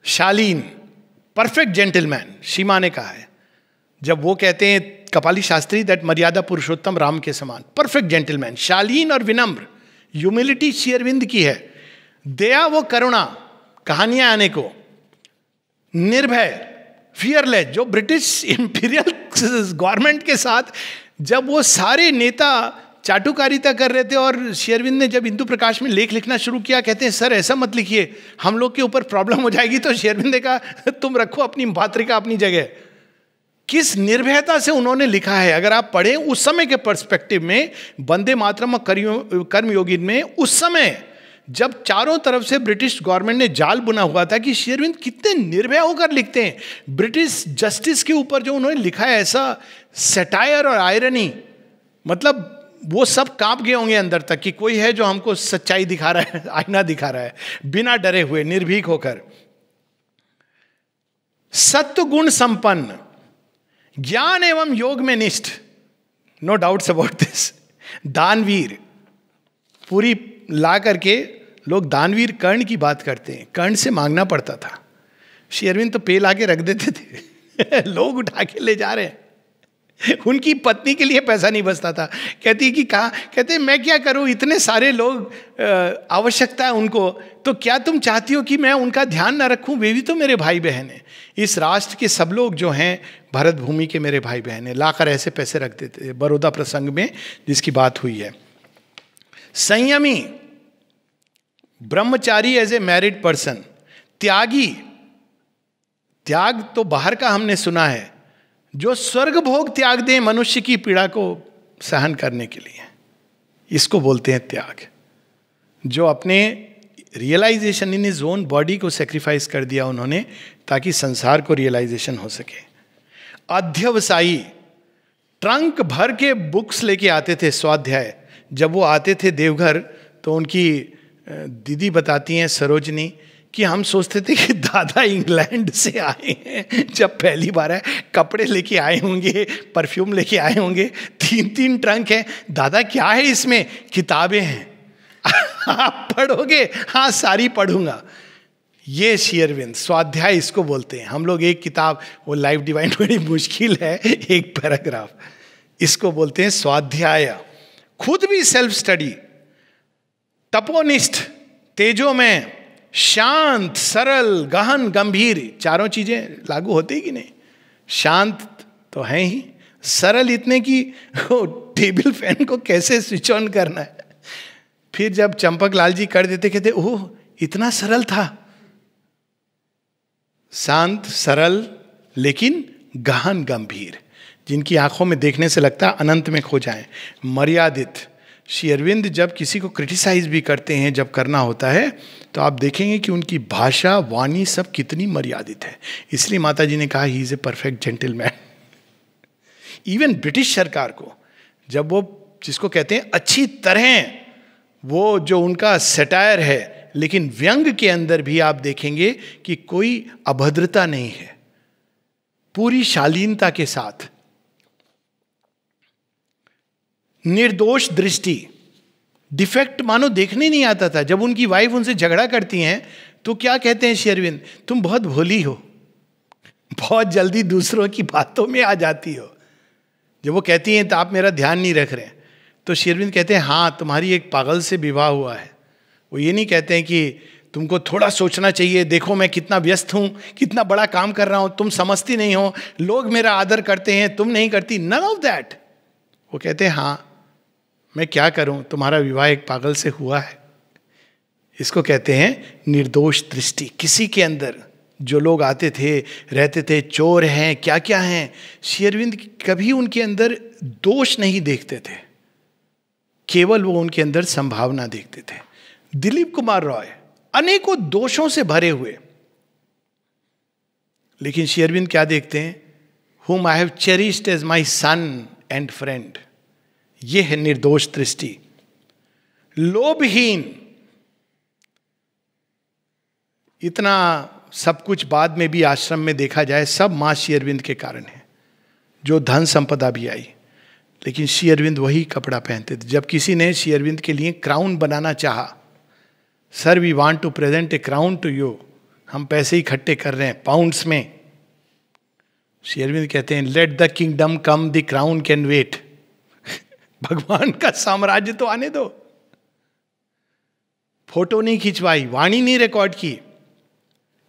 शालीन, परफेक्ट जेंटलमैन. सीमा ने कहा है जब वो कहते हैं कपाली शास्त्री दैट मर्यादा पुरुषोत्तम राम के समान, परफेक्ट जेंटलमैन, शालीन और विनम्र, ह्यूमिलिटी श्री अरविंद की है, दया वो करुणा, कहानियां आने को, निर्भय, फियरलेस, जो ब्रिटिश इंपीरियल गवर्नमेंट के साथ जब वो सारे नेता चाटुकारिता कर रहे थे, और श्री अरविंद ने जब इंदु प्रकाश में लेख लिखना शुरू किया, कहते हैं सर ऐसा मत लिखिए, हम लोग के ऊपर प्रॉब्लम हो जाएगी, तो श्री अरविंद ने कहा तुम रखो अपनी मातृका अपनी जगह। किस निर्भयता से उन्होंने लिखा है, अगर आप पढ़ें उस समय के पर्सपेक्टिव में, वंदे मातरम कर्मयोगी में, उस समय जब चारों तरफ से ब्रिटिश गवर्नमेंट ने जाल बुना हुआ था, कि श्री अरविंद कितने निर्भय होकर लिखते हैं ब्रिटिश जस्टिस के ऊपर, जो उन्होंने लिखा है ऐसा सटायर और आयरनी, मतलब वो सब कांप गए होंगे अंदर तक कि कोई है जो हमको सच्चाई दिखा रहा है, आईना दिखा रहा है, बिना डरे हुए, निर्भीक होकर। सत्व गुण संपन्न, ज्ञान एवं योग में निष्ठ, नो डाउट्स अबाउट दिस। दानवीर, पूरी ला करके लोग दानवीर कर्ण की बात करते हैं, कर्ण से मांगना पड़ता था, श्री अरविंद तो पे ला के रख देते थे लोग उठा के ले जा रहे हैं, उनकी पत्नी के लिए पैसा नहीं बचता था। कहती कि कहा, कहते मैं क्या करूं, इतने सारे लोग आवश्यकता है उनको, तो क्या तुम चाहती हो कि मैं उनका ध्यान ना रखूं, वे भी तो मेरे भाई बहन हैं, इस राष्ट्र के सब लोग जो हैं भरत भूमि के मेरे भाई बहन हैं, लाकर ऐसे पैसे रख देते थे। बड़ौदा प्रसंग में जिसकी बात हुई है। संयमी, ब्रह्मचारी एज ए मैरिड पर्सन, त्यागी, त्याग तो बाहर का हमने सुना है, जो स्वर्ग भोग त्याग दें मनुष्य की पीड़ा को सहन करने के लिए, इसको बोलते हैं त्याग। जो अपने realisation in his own body को सेक्रीफाइस कर दिया उन्होंने, ताकि संसार को रियलाइजेशन हो सके। अध्यवसायी, ट्रंक भर के बुक्स लेके आते थे स्वाध्याय। जब वो आते थे देवघर, तो उनकी दीदी बताती हैं सरोजनी, कि हम सोचते थे कि दादा इंग्लैंड से आए हैं, जब पहली बार है, कपड़े लेके आए होंगे, परफ्यूम लेके आए होंगे, 3-3 ट्रंक है, दादा क्या है इसमें, किताबें हैं आप पढ़ोगे, हाँ सारी पढ़ूंगा। ये श्री अरविंद स्वाध्याय इसको बोलते हैं। हम लोग एक किताब, वो लाइफ डिवाइन बड़ी मुश्किल है, एक पैराग्राफ, इसको बोलते हैं स्वाध्याय। खुद भी सेल्फ स्टडी, तपोनिष्ठ, तेजो में, शांत, सरल, गहन, गंभीर, चारों चीजें लागू होती कि नहीं। शांत तो है ही, सरल इतने कि टेबल फैन को कैसे स्विच ऑन करना है। फिर जब चंपक लाल जी कर देते, कहते ओह इतना सरल था। शांत, सरल, लेकिन गहन, गंभीर, जिनकी आंखों में देखने से लगता है अनंत में खो जाएं। मर्यादित, श्री अरविंद जब किसी को क्रिटिसाइज भी करते हैं, जब करना होता है, तो आप देखेंगे कि उनकी भाषा, वाणी सब कितनी मर्यादित है। इसलिए माता जी ने कहा he is a perfect gentleman. Even British सरकार को जब वो, जिसको कहते हैं अच्छी तरह, वो जो उनका सटायर है, लेकिन व्यंग के अंदर भी आप देखेंगे कि कोई अभद्रता नहीं है, पूरी शालीनता के साथ। निर्दोष दृष्टि, डिफेक्ट मानो देखने नहीं आता था। जब उनकी वाइफ उनसे झगड़ा करती हैं, तो क्या कहते हैं श्री अरविंद, तुम बहुत भोली हो, बहुत जल्दी दूसरों की बातों में आ जाती हो। जब वो कहती हैं तो आप मेरा ध्यान नहीं रख रहे हैं, तो श्री अरविंद कहते हैं हाँ तुम्हारी एक पागल से विवाह हुआ है। वो ये नहीं कहते हैं कि तुमको थोड़ा सोचना चाहिए, देखो मैं कितना व्यस्त हूं, कितना बड़ा काम कर रहा हूं, तुम समझती नहीं हो, लोग मेरा आदर करते हैं, तुम नहीं करती, नन ऑफ दैट। वो कहते हैं हाँ मैं क्या करूं, तुम्हारा विवाह एक पागल से हुआ है। इसको कहते हैं निर्दोष दृष्टि। किसी के अंदर जो लोग आते थे, रहते थे, चोर हैं, क्या क्या हैं, श्री अरविंद कभी उनके अंदर दोष नहीं देखते थे, केवल वो उनके अंदर संभावना देखते थे। दिलीप कुमार रॉय अनेकों दोषों से भरे हुए, लेकिन श्री अरविंद क्या देखते हैं, whom I have cherished as my son and friend। ये है निर्दोष दृष्टि। लोभहीन, इतना सब कुछ बाद में भी आश्रम में देखा जाए, सब मां श्री अरविंद के कारण है, जो धन संपदा भी आई, लेकिन श्री अरविंद वही कपड़ा पहनते थे। जब किसी ने श्री अरविंद के लिए क्राउन बनाना चाहा, sir we want to present a crown to you, हम पैसे इकट्ठे कर रहे हैं पाउंड्स में, श्री अरविंद कहते हैं let the kingdom come, the crown can wait. भगवान का साम्राज्य तो आने दो। फोटो नहीं खिंचवाई, वाणी नहीं रिकॉर्ड की,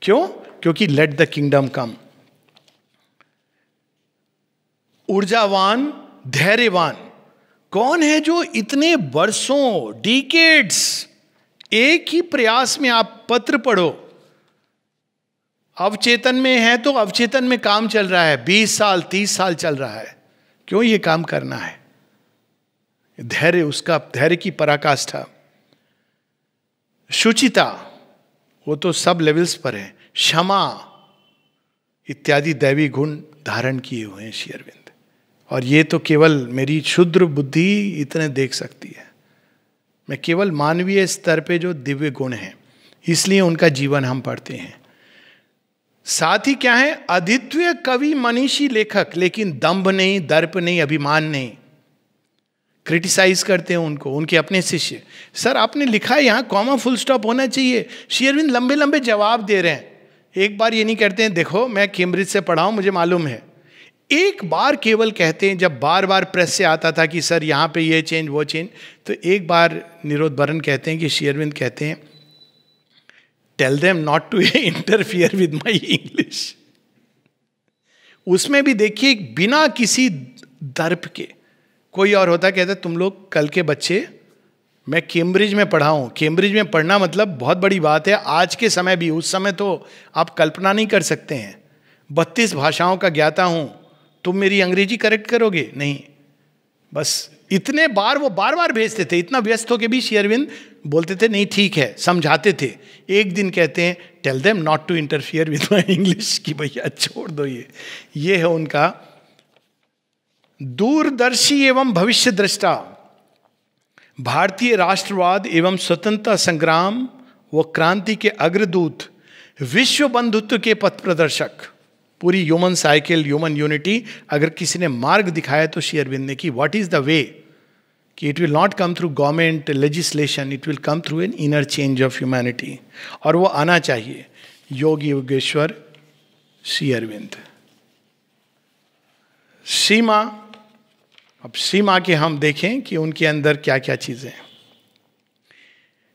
क्यों? क्योंकि लेट द किंगडम कम। ऊर्जावान, धैर्यवान कौन है जो इतने वर्षों, डिकेड्स, एक ही प्रयास में आप पत्र पढ़ो, अवचेतन में है तो अवचेतन में काम चल रहा है, 20 साल 30 साल चल रहा है, क्यों ये काम करना है? धैर्य, उसका धैर्य की पराकाष्ठा। शुचिता, वो तो सब लेवल्स पर है। क्षमा इत्यादि दैवी गुण धारण किए हुए हैं श्री अरविंद, और ये तो केवल मेरी क्षुद्र बुद्धि इतने देख सकती है। मैं केवल मानवीय स्तर पे जो दिव्य गुण हैं, इसलिए उनका जीवन हम पढ़ते हैं। साथ ही क्या है? अद्वितीय कवि, मनीषी, लेखक, लेकिन दंभ नहीं, दर्प नहीं, अभिमान नहीं। क्रिटिसाइज करते हैं उनको, उनके अपने शिष्य। सर आपने लिखा है यहाँ कॉमा फुल स्टॉप होना चाहिए। श्री अरविंद लंबे लंबे जवाब दे रहे हैं। एक बार ये नहीं कहते हैं देखो मैं कैम्ब्रिज से पढ़ा हूं मुझे मालूम है। एक बार केवल कहते हैं, जब बार बार प्रेस से आता था कि सर यहाँ पे ये चेंज वो चेंज, तो एक बार निरोध बरन कहते हैं कि श्री अरविंद कहते हैं tell them not to interfere with my English. उसमें भी देखिए बिना किसी दर्प के, कोई और होता कहता तुम लोग कल के बच्चे, मैं कैम्ब्रिज में पढ़ा हूँ। कैम्ब्रिज में पढ़ना मतलब बहुत बड़ी बात है आज के समय भी, उस समय तो आप कल्पना नहीं कर सकते हैं। 32 भाषाओं का ज्ञाता हूँ, तुम मेरी अंग्रेजी करेक्ट करोगे? नहीं। बस इतने बार वो बार बार भेजते थे, इतना व्यस्त होके भी श्री अरविंद बोलते थे नहीं ठीक है, समझाते थे। एक दिन कहते हैं tell them not to interfere with my English, कि भैया छोड़ दो ये है उनका दूरदर्शी एवं भविष्य दृष्टा, भारतीय राष्ट्रवाद एवं स्वतंत्रता संग्राम व क्रांति के अग्रदूत, विश्व बंधुत्व के पथ प्रदर्शक। पूरी ह्यूमन साइकिल, ह्यूमन यूनिटी अगर किसी ने मार्ग दिखाया तो श्री अरविंद ने, कि व्हाट इज द वे, कि it will not come through government legislation, it will come through an inner change of humanity, और वो आना चाहिए। योग योगेश्वर श्री अरविंद। सीमा, अब सीमा के हम देखें कि उनके अंदर क्या क्या चीजें हैं।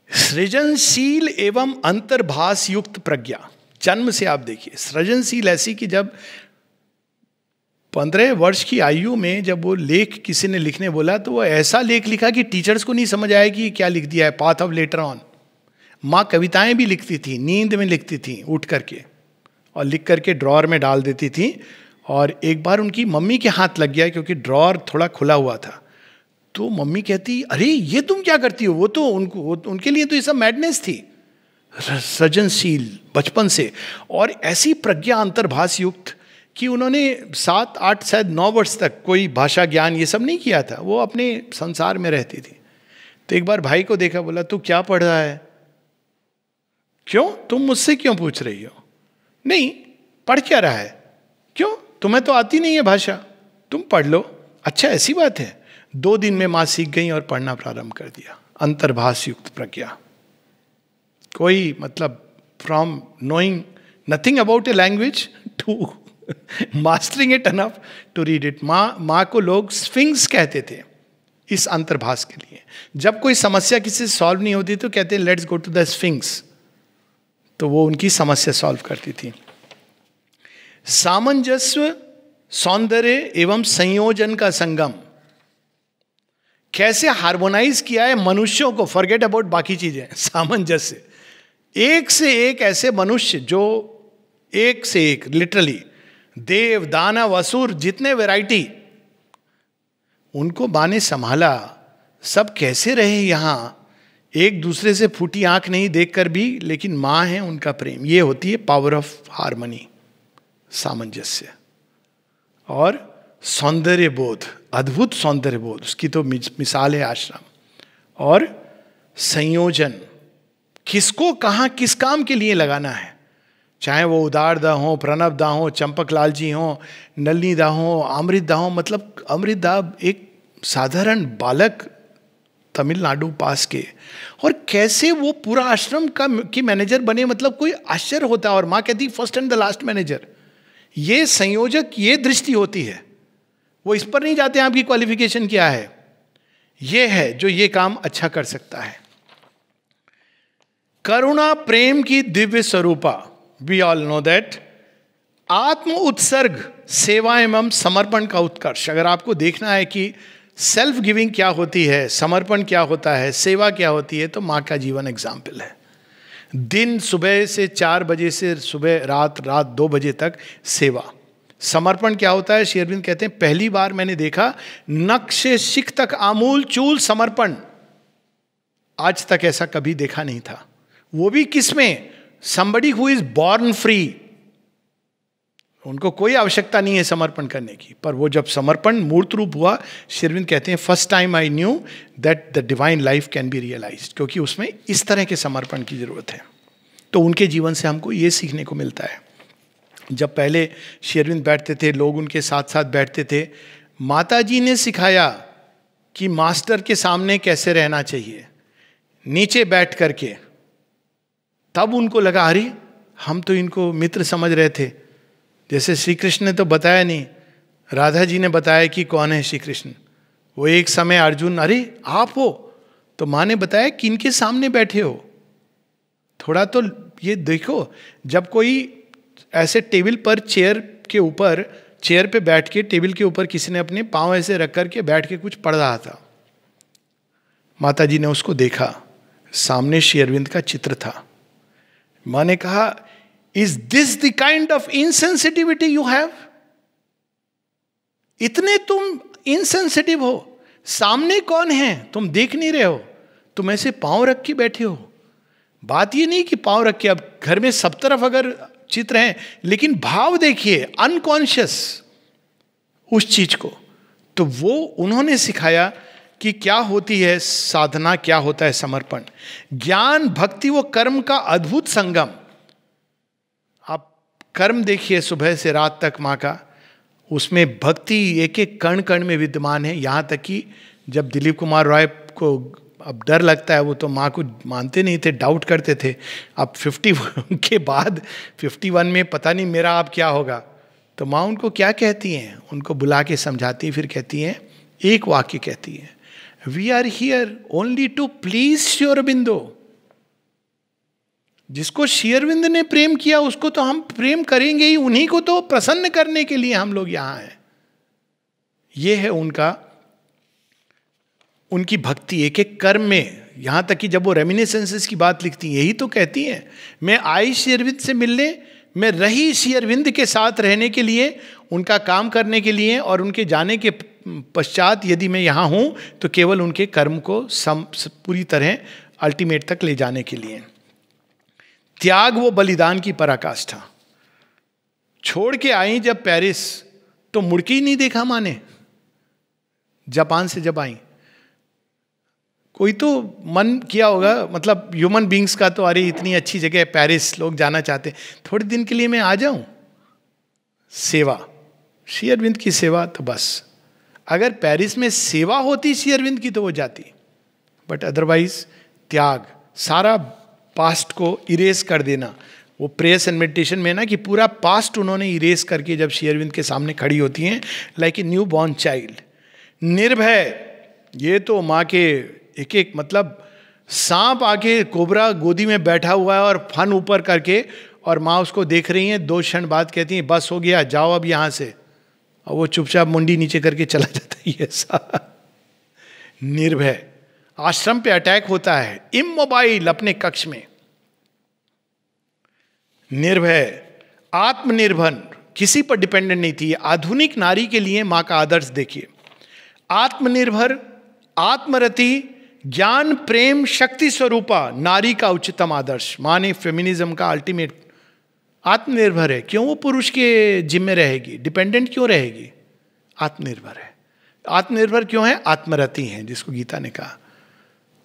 सृजनशील एवं अंतर्भास युक्त प्रज्ञा, जन्म से आप देखिए सृजनशील ऐसी कि जब 15 वर्ष की आयु में जब वो लेख किसी ने लिखने बोला तो वो ऐसा लेख लिखा कि टीचर्स को नहीं समझ आया कि क्या लिख दिया है, पाथ ऑफ लेटर ऑन। माँ कविताएं भी लिखती थी, नींद में लिखती थी उठ करके, और लिख करके ड्रॉअर में डाल देती थी। और एक बार उनकी मम्मी के हाथ लग गया क्योंकि ड्रॉअर थोड़ा खुला हुआ था, तो मम्मी कहती अरे ये तुम क्या करती हो? वो तो उनके लिए तो ये सब मैडनेस थी। सृजनशील बचपन से, और ऐसी प्रज्ञा अंतर्भास युक्त कि उन्होंने 7, 8 शायद 9 वर्ष तक कोई भाषा ज्ञान ये सब नहीं किया था, वो अपने संसार में रहती थी। तो एक बार भाई को देखा, बोला तू क्या पढ़ रहा है? क्यों, तुम मुझसे क्यों पूछ रही हो? नहीं, पढ़ क्या रहा है? क्यों, तुम्हें तो आती नहीं है भाषा, तुम पढ़ लो। अच्छा ऐसी बात है। 2 दिन में माँ सीख गई और पढ़ना प्रारंभ कर दिया। अंतर्भास युक्त प्रज्ञा, कोई मतलब from knowing nothing about a language to mastering it enough to read it. माँ को लोग स्फिंक्स कहते थे इस अंतर्भास के लिए। जब कोई समस्या किसी से सॉल्व नहीं होती तो कहते let's go to the sphinx, तो वो उनकी समस्या सॉल्व करती थी। सामंजस्य, सौंदर्य एवं संयोजन का संगम, कैसे हार्मोनाइज किया है मनुष्यों को, फॉरगेट अबाउट बाकी चीजें। सामंजस्य, एक से एक ऐसे मनुष्य जो एक से एक, लिटरली देव दानव असुर जितने वैरायटी, उनको बाने संभाला। सब कैसे रहे यहां, एक दूसरे से फूटी आंख नहीं देखकर भी, लेकिन मां है उनका प्रेम। ये होती है पावर ऑफ हार्मनी, सामंजस्य। और सौंदर्य बोध, अद्भुत सौंदर्य बोध, उसकी तो मिसाल है आश्रम। और संयोजन, किसको कहाँ किस काम के लिए लगाना है, चाहे वो उदार दा हो, प्रणब दा हो, चंपक लाल जी हो, नलिनी दा हो, अमृत दा हो। मतलब अमृत दा एक साधारण बालक तमिलनाडु पास के, और कैसे वो पूरा आश्रम का की मैनेजर बने, मतलब कोई आश्चर्य होता है। और माँ कहती first and the last manager. ये संयोजक, ये दृष्टि होती है। वो इस पर नहीं जाते आपकी क्वालिफिकेशन क्या है, ये है जो ये काम अच्छा कर सकता है। करुणा प्रेम की दिव्य स्वरूपा, वी ऑल नो दैट। आत्म उत्सर्ग, सेवा एवं समर्पण का उत्कर्ष। अगर आपको देखना है कि सेल्फ गिविंग क्या होती है, समर्पण क्या होता है, सेवा क्या होती है, तो माँ का जीवन एग्जाम्पल है। दिन सुबह से 4 बजे से सुबह रात 2 बजे तक सेवा। समर्पण क्या होता है, श्री अरविंद कहते हैं पहली बार मैंने देखा नख से शिख तक आमूल चूल समर्पण। आज तक ऐसा कभी देखा नहीं था। वो भी किसमें, somebody who is born free। उनको कोई आवश्यकता नहीं है समर्पण करने की, पर वो जब समर्पण मूर्त रूप हुआ, श्री अरविंद कहते हैं first time I knew that the divine life can be realised, क्योंकि उसमें इस तरह के समर्पण की जरूरत है। तो उनके जीवन से हमको ये सीखने को मिलता है। जब पहले श्री अरविंद बैठते थे, लोग उनके साथ साथ बैठते थे, माता जी ने सिखाया कि मास्टर के सामने कैसे रहना चाहिए, नीचे बैठ करके। तब उनको लगा अरे हम तो इनको मित्र समझ रहे थे। जैसे श्री कृष्ण ने तो बताया नहीं, राधा जी ने बताया कि कौन है श्री कृष्ण। वो एक समय अर्जुन, अरे आप हो, तो माँ ने बताया किनके सामने बैठे हो, थोड़ा तो ये देखो। जब कोई ऐसे टेबल पर चेयर पे बैठ के, टेबल के ऊपर किसी ने अपने पाँव ऐसे रख करके बैठ के कुछ पढ़ रहा था, माता जी ने उसको देखा, सामने श्री अरविंद का चित्र था। माँ ने कहा is this the kind of insensitivity you have? इतने तुम इनसेंसिटिव हो, सामने कौन है तुम देख नहीं रहे हो, तुम ऐसे पांव रख के बैठे हो। बात ये नहीं कि पांव रख के, अब घर में सब तरफ अगर चित्र हैं, लेकिन भाव देखिए, अनकॉन्शियस उस चीज को। तो वो उन्होंने सिखाया कि क्या होती है साधना, क्या होता है समर्पण। ज्ञान भक्ति वो कर्म का अद्भुत संगम। आप कर्म देखिए सुबह से रात तक माँ का, उसमें भक्ति एक एक कण कण में विद्यमान है। यहाँ तक कि जब दिलीप कुमार रॉय को अब डर लगता है, वो तो माँ को मानते नहीं थे, डाउट करते थे। अब 50 के बाद 51 में पता नहीं मेरा अब क्या होगा, तो माँ उनको क्या कहती हैं, उनको बुला के समझाती, फिर कहती हैं एक वाक्य कहती हैं, we are here only to please Shri Aurobindo. जिसको श्री अरविंद ने प्रेम किया उसको तो हम प्रेम करेंगे ही, उन्हीं को तो प्रसन्न करने के लिए हम लोग यहां हैं। ये है उनकी भक्ति एक एक कर्म में। यहां तक कि जब वो रेमिनिसेंसेस की बात लिखती हैं, यही तो कहती हैं, मैं आई श्री अरविंद से मिलने, मैं रही श्री अरविंद के साथ रहने के लिए, उनका काम करने के लिए, और उनके जाने के पश्चात यदि मैं यहाँ हूँ तो केवल उनके कर्म को पूरी तरह अल्टीमेट तक ले जाने के लिए। त्याग वो बलिदान की पराकाष्ठा। छोड़ के आई जब पेरिस, तो मुड़ के ही नहीं देखा माँ ने। जापान से जब आई, कोई तो मन किया होगा, मतलब ह्यूमन बींग्स का, तो अरे इतनी अच्छी जगह है पेरिस, लोग जाना चाहते, थोड़े दिन के लिए मैं आ जाऊं। सेवा, श्री अरविंद की सेवा, तो बस अगर पेरिस में सेवा होती श्री अरविंद की तो वो जाती, बट अदरवाइज त्याग, सारा पास्ट को इरेज कर देना। वो प्रेयर्स एंड मेडिटेशन में ना कि पूरा पास्ट उन्होंने इरेज करके जब श्री अरविंद के सामने खड़ी होती हैं, like a new born child. निर्भय, ये तो माँ के एक एक, मतलब सांप आके कोबरा गोदी में बैठा हुआ है और फन ऊपर करके, और माँ उसको देख रही हैं, 2 क्षण बाद कहती हैं बस हो गया, जाओ अब यहाँ से, और वो चुपचाप मुंडी नीचे करके चला जाता है। ऐसा निर्भय। आश्रम पे अटैक होता है, इमोबाइल अपने कक्ष में, निर्भय, आत्मनिर्भर, किसी पर डिपेंडेंट नहीं थी। आधुनिक नारी के लिए माँ का आदर्श देखिए, आत्मनिर्भर, आत्मरति, ज्ञान प्रेम शक्ति स्वरूपा, नारी का उच्चतम आदर्श। माँ ने फेमिनिज्म का अल्टीमेट, आत्मनिर्भर है, क्यों वो पुरुष के जिम्मे रहेगी, डिपेंडेंट क्यों रहेगी, आत्मनिर्भर है। आत्मनिर्भर क्यों है, आत्मरति है, जिसको गीता ने कहा।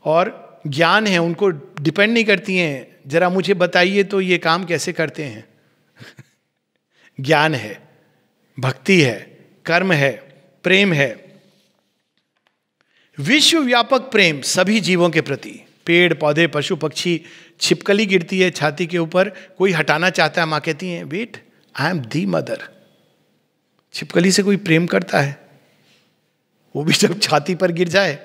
और ज्ञान है, उनको डिपेंड नहीं करती हैं, जरा मुझे बताइए तो ये काम कैसे करते हैं। ज्ञान है, भक्ति है, कर्म है, प्रेम है, विश्वव्यापक प्रेम सभी जीवों के प्रति। पेड़ पौधे पशु पक्षी, छिपकली गिरती है छाती के ऊपर, कोई हटाना चाहता है, माँ कहती है wait, I am the mother. छिपकली से कोई प्रेम करता है? वो भी जब छाती पर गिर जाए।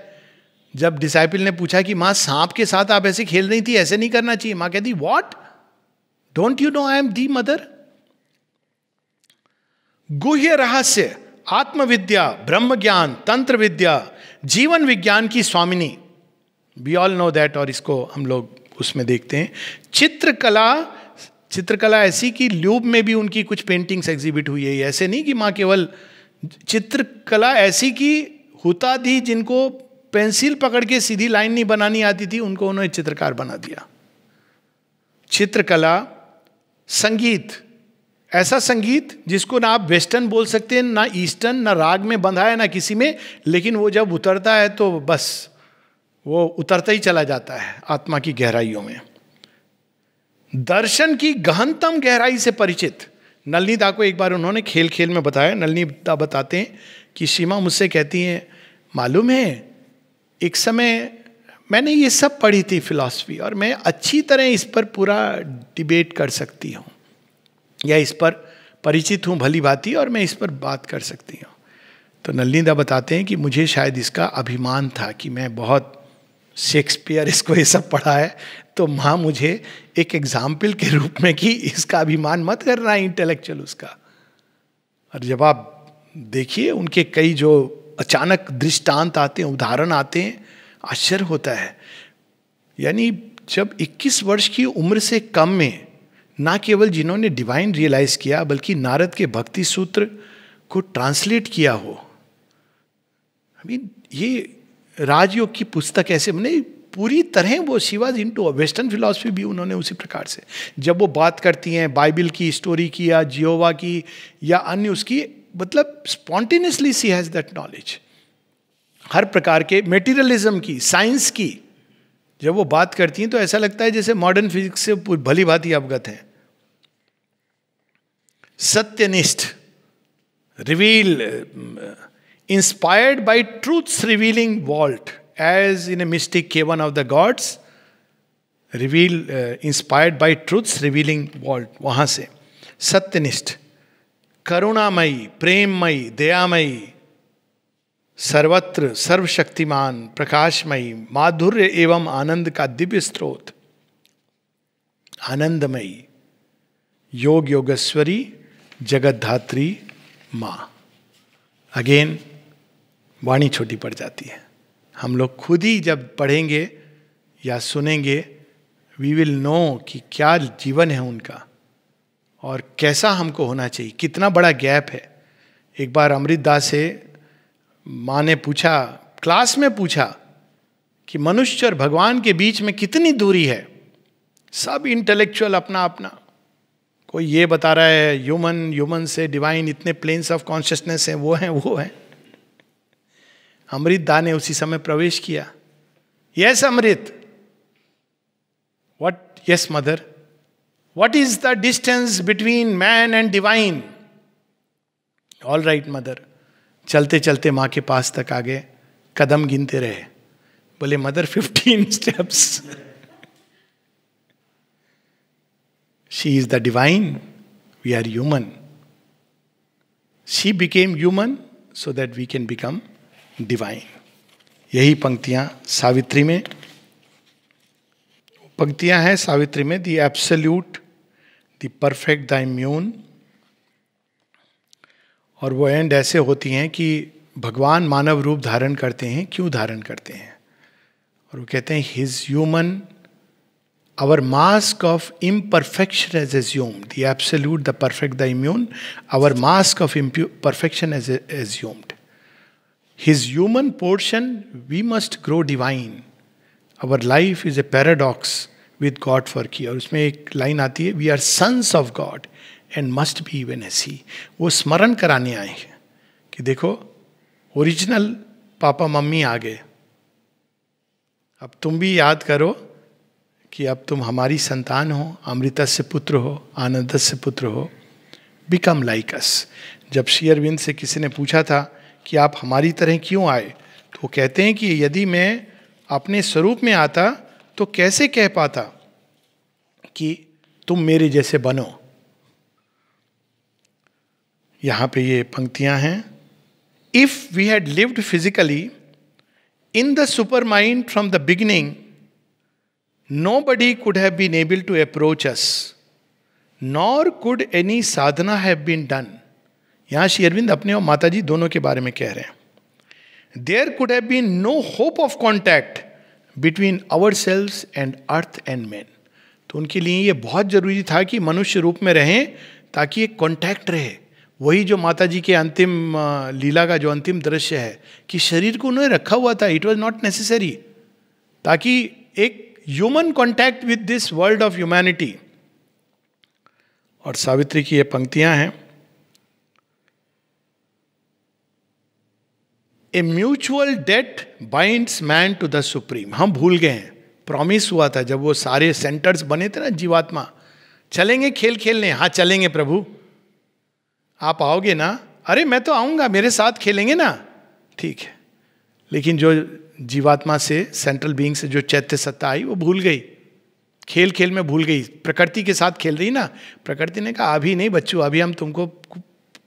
जब डिसाइपल ने पूछा कि माँ सांप के साथ आप ऐसे खेल रही थी, ऐसे नहीं करना चाहिए, माँ कहती what, don't you know I am the mother. गुह्य रहस्य, आत्मविद्या, ब्रह्म ज्ञान, तंत्र विद्या, जीवन विज्ञान की स्वामिनी, वी ऑल नो दैट, और इसको हम लोग उसमें देखते हैं। चित्रकला, चित्रकला ऐसी कि ल्यूब में भी उनकी कुछ पेंटिंग्स एग्जिबिट हुई है। ऐसे नहीं कि माँ केवल, चित्रकला ऐसी कि हुताधी जिनको पेंसिल पकड़ के सीधी लाइन नहीं बनानी आती थी, उनको उन्होंने चित्रकार बना दिया। चित्रकला, संगीत, ऐसा संगीत जिसको ना आप वेस्टर्न बोल सकते हैं, ना ईस्टर्न, ना राग में बंधा है ना किसी में, लेकिन वो जब उतरता है तो बस वो उतरता ही चला जाता है आत्मा की गहराइयों में। दर्शन की गहनतम गहराई से परिचित। नलिनी दा को एक बार उन्होंने खेल खेल में बताया, नलिनी दा बताते हैं कि सीमा मुझसे कहती हैं, मालूम है एक समय मैंने ये सब पढ़ी थी फिलॉसफी, और मैं अच्छी तरह इस पर पूरा डिबेट कर सकती हूँ, या इस पर परिचित हूँ भली भांति, और मैं इस पर बात कर सकती हूँ। तो नलिनी दा बताते हैं कि मुझे शायद इसका अभिमान था कि मैं बहुत शेक्सपियर, इसको ये सब पढ़ा है, तो माँ मुझे एक एग्जाम्पल के रूप में कि इसका अभिमान मत करना है इंटेलेक्चुअल उसका। और जब आप देखिए उनके कई जो अचानक दृष्टांत आते हैं, उदाहरण आते हैं, आश्चर्य होता है। यानी जब 21 वर्ष की उम्र से कम में ना केवल जिन्होंने डिवाइन रियलाइज किया, बल्कि नारद के भक्ति सूत्र को ट्रांसलेट किया हो। ये राजयोग की पुस्तक ऐसे मैंने पूरी तरह वो she was into western philosophy भी उन्होंने उसी प्रकार से, जब वो बात करती हैं बाइबल की स्टोरी की या जियोवा की या अन्य उसकी, मतलब spontaneously she has that knowledge. हर प्रकार के मेटीरियलिज्म की, साइंस की जब वो बात करती हैं तो ऐसा लगता है जैसे मॉडर्न फिजिक्स से भली भांति अवगत है। सत्यनिष्ठ, reveal, inspired by truths revealing vault, as in a mystic cavern of the gods, reveal, inspired by truths revealing vault, वहां से सत्यनिष्ठ, करुणामयी, प्रेममयी, दयामयी, सर्वत्र सर्वशक्तिमान, प्रकाशमयी, माधुर्य एवं आनंद का दिव्य स्रोत, आनंदमयी, योग योगेश्वरी, जगतधात्री माँ। अगेन वाणी छोटी पड़ जाती है। हम लोग खुद ही जब पढ़ेंगे या सुनेंगे, वी विल नो कि क्या जीवन है उनका और कैसा हमको होना चाहिए, कितना बड़ा गैप है। एक बार अमृतदास से माँ ने पूछा, क्लास में पूछा कि मनुष्य और भगवान के बीच में कितनी दूरी है। सब इंटेलेक्चुअल अपना अपना, कोई ये बता रहा है ह्यूमन से डिवाइन इतने प्लेन्स ऑफ कॉन्शियसनेस हैं, वो हैं। अमृत दा ने उसी समय प्रवेश किया। Yes Amrit, what, yes mother, what is the distance between man and divine? All right mother. चलते चलते माँ के पास तक आ गए, कदम गिनते रहे, बोले mother 15 steps. She is the divine, we are human. She became human so that we can become divine. यही पंक्तियां सावित्री में, पंक्तियां हैं सावित्री में, the absolute, the perfect, the immune. और वो एंड ऐसे होती हैं कि भगवान मानव रूप धारण करते हैं, क्यों धारण करते हैं? और वो कहते हैं his human, our mask of imperfection is assumed, the absolute, the perfect, the immune, our mask of perfection is assumed. His human portion, we must grow divine. Our life is a paradox with God for key. और उसमें एक line आती है, we are sons of God and must be even as he. वो स्मरण कराने आए हैं कि देखो ओरिजिनल पापा मम्मी आ गए, अब तुम भी याद करो कि अब तुम हमारी संतान हो, अमृतस्य पुत्र हो, आनंदस्य पुत्र हो, बिकम लाइक अस। जब श्री अरविंद से किसी ने पूछा था कि आप हमारी तरह क्यों आए, तो वो कहते हैं कि यदि मैं अपने स्वरूप में आता तो कैसे कह पाता कि तुम मेरे जैसे बनो। यहां पे ये पंक्तियां हैं. If we had lived physically in the supermind from the beginning, nobody could have been able to approach us, nor could any sadhana have been done. यहां श्री अरविंद अपने और माता जी दोनों के बारे में कह रहे हैं. There could have been no hope of contact between ourselves and earth and men. तो उनके लिए ये बहुत जरूरी था कि मनुष्य रूप में रहें ताकि एक कॉन्टैक्ट रहे. वही जो माता जी के अंतिम लीला का जो अंतिम दृश्य है कि शरीर को उन्होंने रखा हुआ था, इट वॉज नॉट नेसेसरी, ताकि एक human contact with this world of humanity. और सावित्री की ये पंक्तियां हैं. A mutual debt binds man to the supreme. हम भूल गए हैं, प्रॉमिस हुआ था जब वो सारे सेंटर्स बने थे ना, जीवात्मा चलेंगे खेल खेलने. हाँ चलेंगे प्रभु, आप आओगे ना? अरे मैं तो आऊंगा, मेरे साथ खेलेंगे ना. ठीक है, लेकिन जो जीवात्मा से, सेंट्रल बीइंग से जो चैत्य सत्ता आई, वो भूल गई, खेल खेल में भूल गई. प्रकृति के साथ खेल रही ना. प्रकृति ने कहा अभी नहीं बच्चों, अभी हम तुमको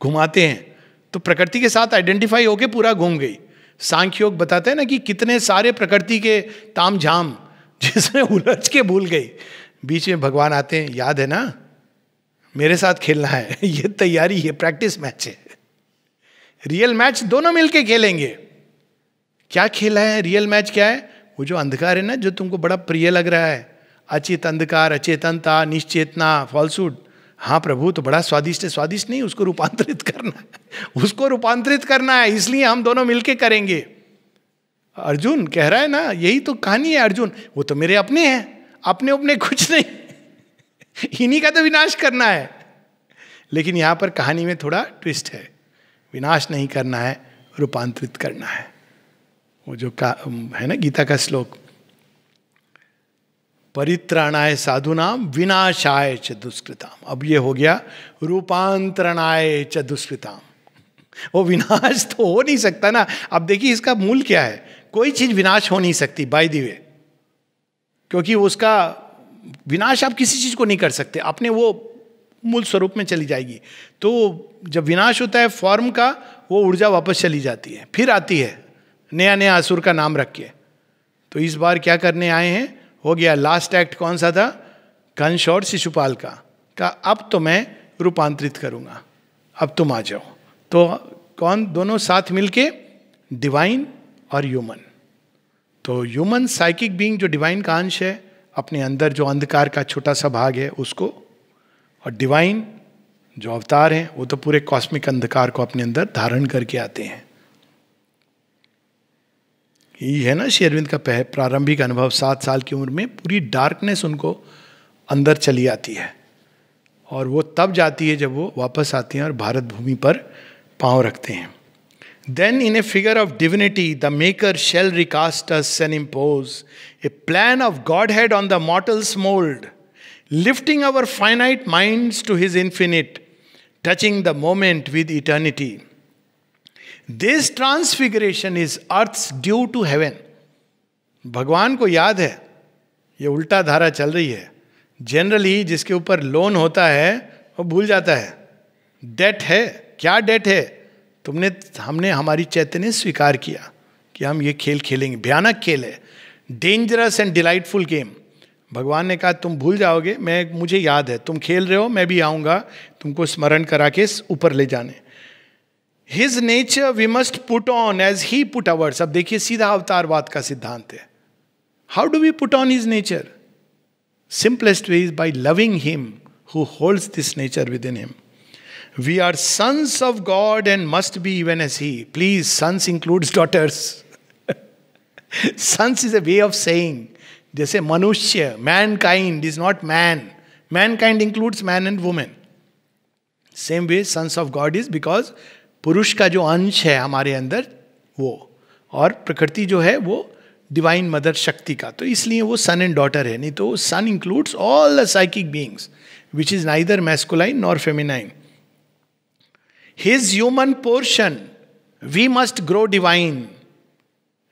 घुमाते हैं. तो प्रकृति के साथ आइडेंटिफाई होके पूरा घूम गई. सांख्य योग बताते हैं ना कि कितने सारे प्रकृति के ताम झाम जिसमें उलझ के भूल गई. बीच में भगवान आते हैं, याद है ना, मेरे साथ खेलना है. ये तैयारी है, प्रैक्टिस मैच है. रियल मैच दोनों मिलके खेलेंगे. क्या खेला है? रियल मैच क्या है? वो जो अंधकार है ना, जो तुमको बड़ा प्रिय लग रहा है, अचित अंधकार, अचेतनता, निश्चेतना, फॉल्सूड. हाँ प्रभु, तो बड़ा स्वादिष्ट है. स्वादिष्ट नहीं, उसको रूपांतरित करना है, उसको रूपांतरित करना है. इसलिए हम दोनों मिलके करेंगे. अर्जुन कह रहा है ना, यही तो कहानी है. अर्जुन, वो तो मेरे अपने हैं, अपने अपने कुछ नहीं, इन्हीं का तो विनाश करना है. लेकिन यहां पर कहानी में थोड़ा ट्विस्ट है. विनाश नहीं करना है, रूपांतरित करना है. वो जो है ना गीता का श्लोक, परित्राणाय साधुनाम विनाशाय च दुष्कृताम. अब ये हो गया रूपांतरणाय च दुष्कृताम. वो विनाश तो हो नहीं सकता ना. अब देखिए इसका मूल क्या है. कोई चीज विनाश हो नहीं सकती बाय द वे, क्योंकि उसका विनाश आप किसी चीज को नहीं कर सकते, अपने वो मूल स्वरूप में चली जाएगी. तो जब विनाश होता है फॉर्म का, वो ऊर्जा वापस चली जाती है, फिर आती है नया नया असुर का नाम रख के. तो इस बार क्या करने आए हैं? हो गया लास्ट एक्ट कौन सा था? कंस और शिशुपाल का अब तो मैं रूपांतरित करूंगा, अब तुम आ जाओ. तो कौन? दोनों साथ मिलके, डिवाइन और ह्यूमन. तो ह्यूमन साइकिक बीइंग जो डिवाइन का अंश है, अपने अंदर जो अंधकार का छोटा सा भाग है उसको, और डिवाइन जो अवतार हैं वो तो पूरे कॉस्मिक अंधकार को अपने अंदर धारण करके आते हैं. यही है ना श्री अरविंद का प्रारंभिक अनुभव. 7 साल की उम्र में पूरी डार्कनेस उनको अंदर चली आती है, और वो तब जाती है जब वो वापस आते हैं और भारत भूमि पर पांव रखते हैं. Then in a figure of divinity, the maker shall recast us and impose a plan of Godhead on the mortal's mold, lifting our finite minds to his infinite, touching the moment with eternity. This transfiguration is earth's due to heaven. भगवान को याद है, ये उल्टा धारा चल रही है. जनरली जिसके ऊपर लोन होता है वो भूल जाता है. डेट है, क्या डेट है? हमने हमारी चैतन्य स्वीकार किया कि हम ये खेल खेलेंगे. भयानक खेल है, डेंजरस एंड डिलाइटफुल गेम. भगवान ने कहा तुम भूल जाओगे, मुझे याद है, तुम खेल रहे हो, मैं भी आऊंगा तुमको स्मरण करा के ऊपर ले जाने. His nature we must put on as he put ours. अब देखिए सीधा अवतारवाद का सिद्धांत है. How do we put on his nature? Simplest way is by loving him who holds this nature within him. We are sons of God and must be even as He. Please, sons includes daughters. Sons is a way of saying, जैसे मनुष्य, mankind is not man. Mankind includes man and woman. Same way, sons of God is because पुरुष का जो अंश है हमारे अंदर वो, और प्रकृति जो है वो डिवाइन मदर शक्ति का, तो इसलिए वो सन एंड डॉटर है. नहीं तो son includes all the psychic beings which is neither masculine nor feminine. His human portion, we must grow divine.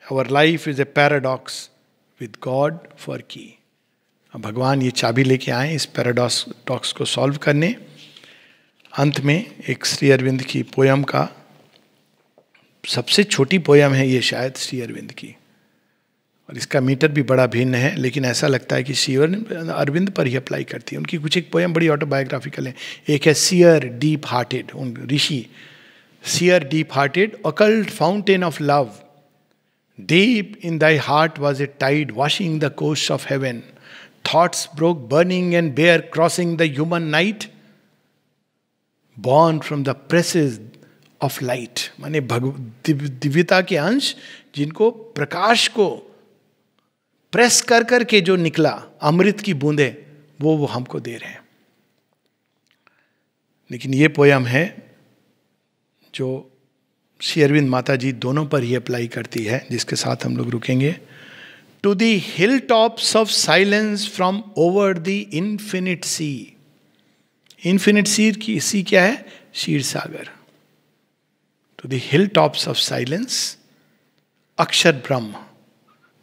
Our life is a paradox with God for key. अब भगवान ये चाबी लेके आए इस पैराडॉक्स को सॉल्व करने. अंत में एक श्री अरविंद की पोयम का, सबसे छोटी पोयम है ये शायद श्री अरविंद की, और इसका मीटर भी बड़ा भिन्न है, लेकिन ऐसा लगता है कि श्री अरविंद पर ही अप्लाई करती है। उनकी कुछ एक पोयम बड़ी ऑटोबायोग्राफिकल है। एक है सियर डीप हार्टेड, उन rishi, seer deep hearted occult fountain of love, deep in thy heart was a tide washing the coasts of heaven, thoughts broke burning and bare crossing the human night, born from the presses of light। माने दिव्यता के अंश जिनको प्रकाश को press कर करके जो निकला, अमृत की बूंदे, वो हमको दे रहे हैं। लेकिन ये पोयम है जो श्री अरविंद माता जी दोनों पर ही अप्लाई करती है, जिसके साथ हम लोग रुकेंगे। To the hill tops of silence from over the infinite sea. Infinite sea क्या है? Ksheer Sagar. To the hill tops of silence, Akshar Brahma,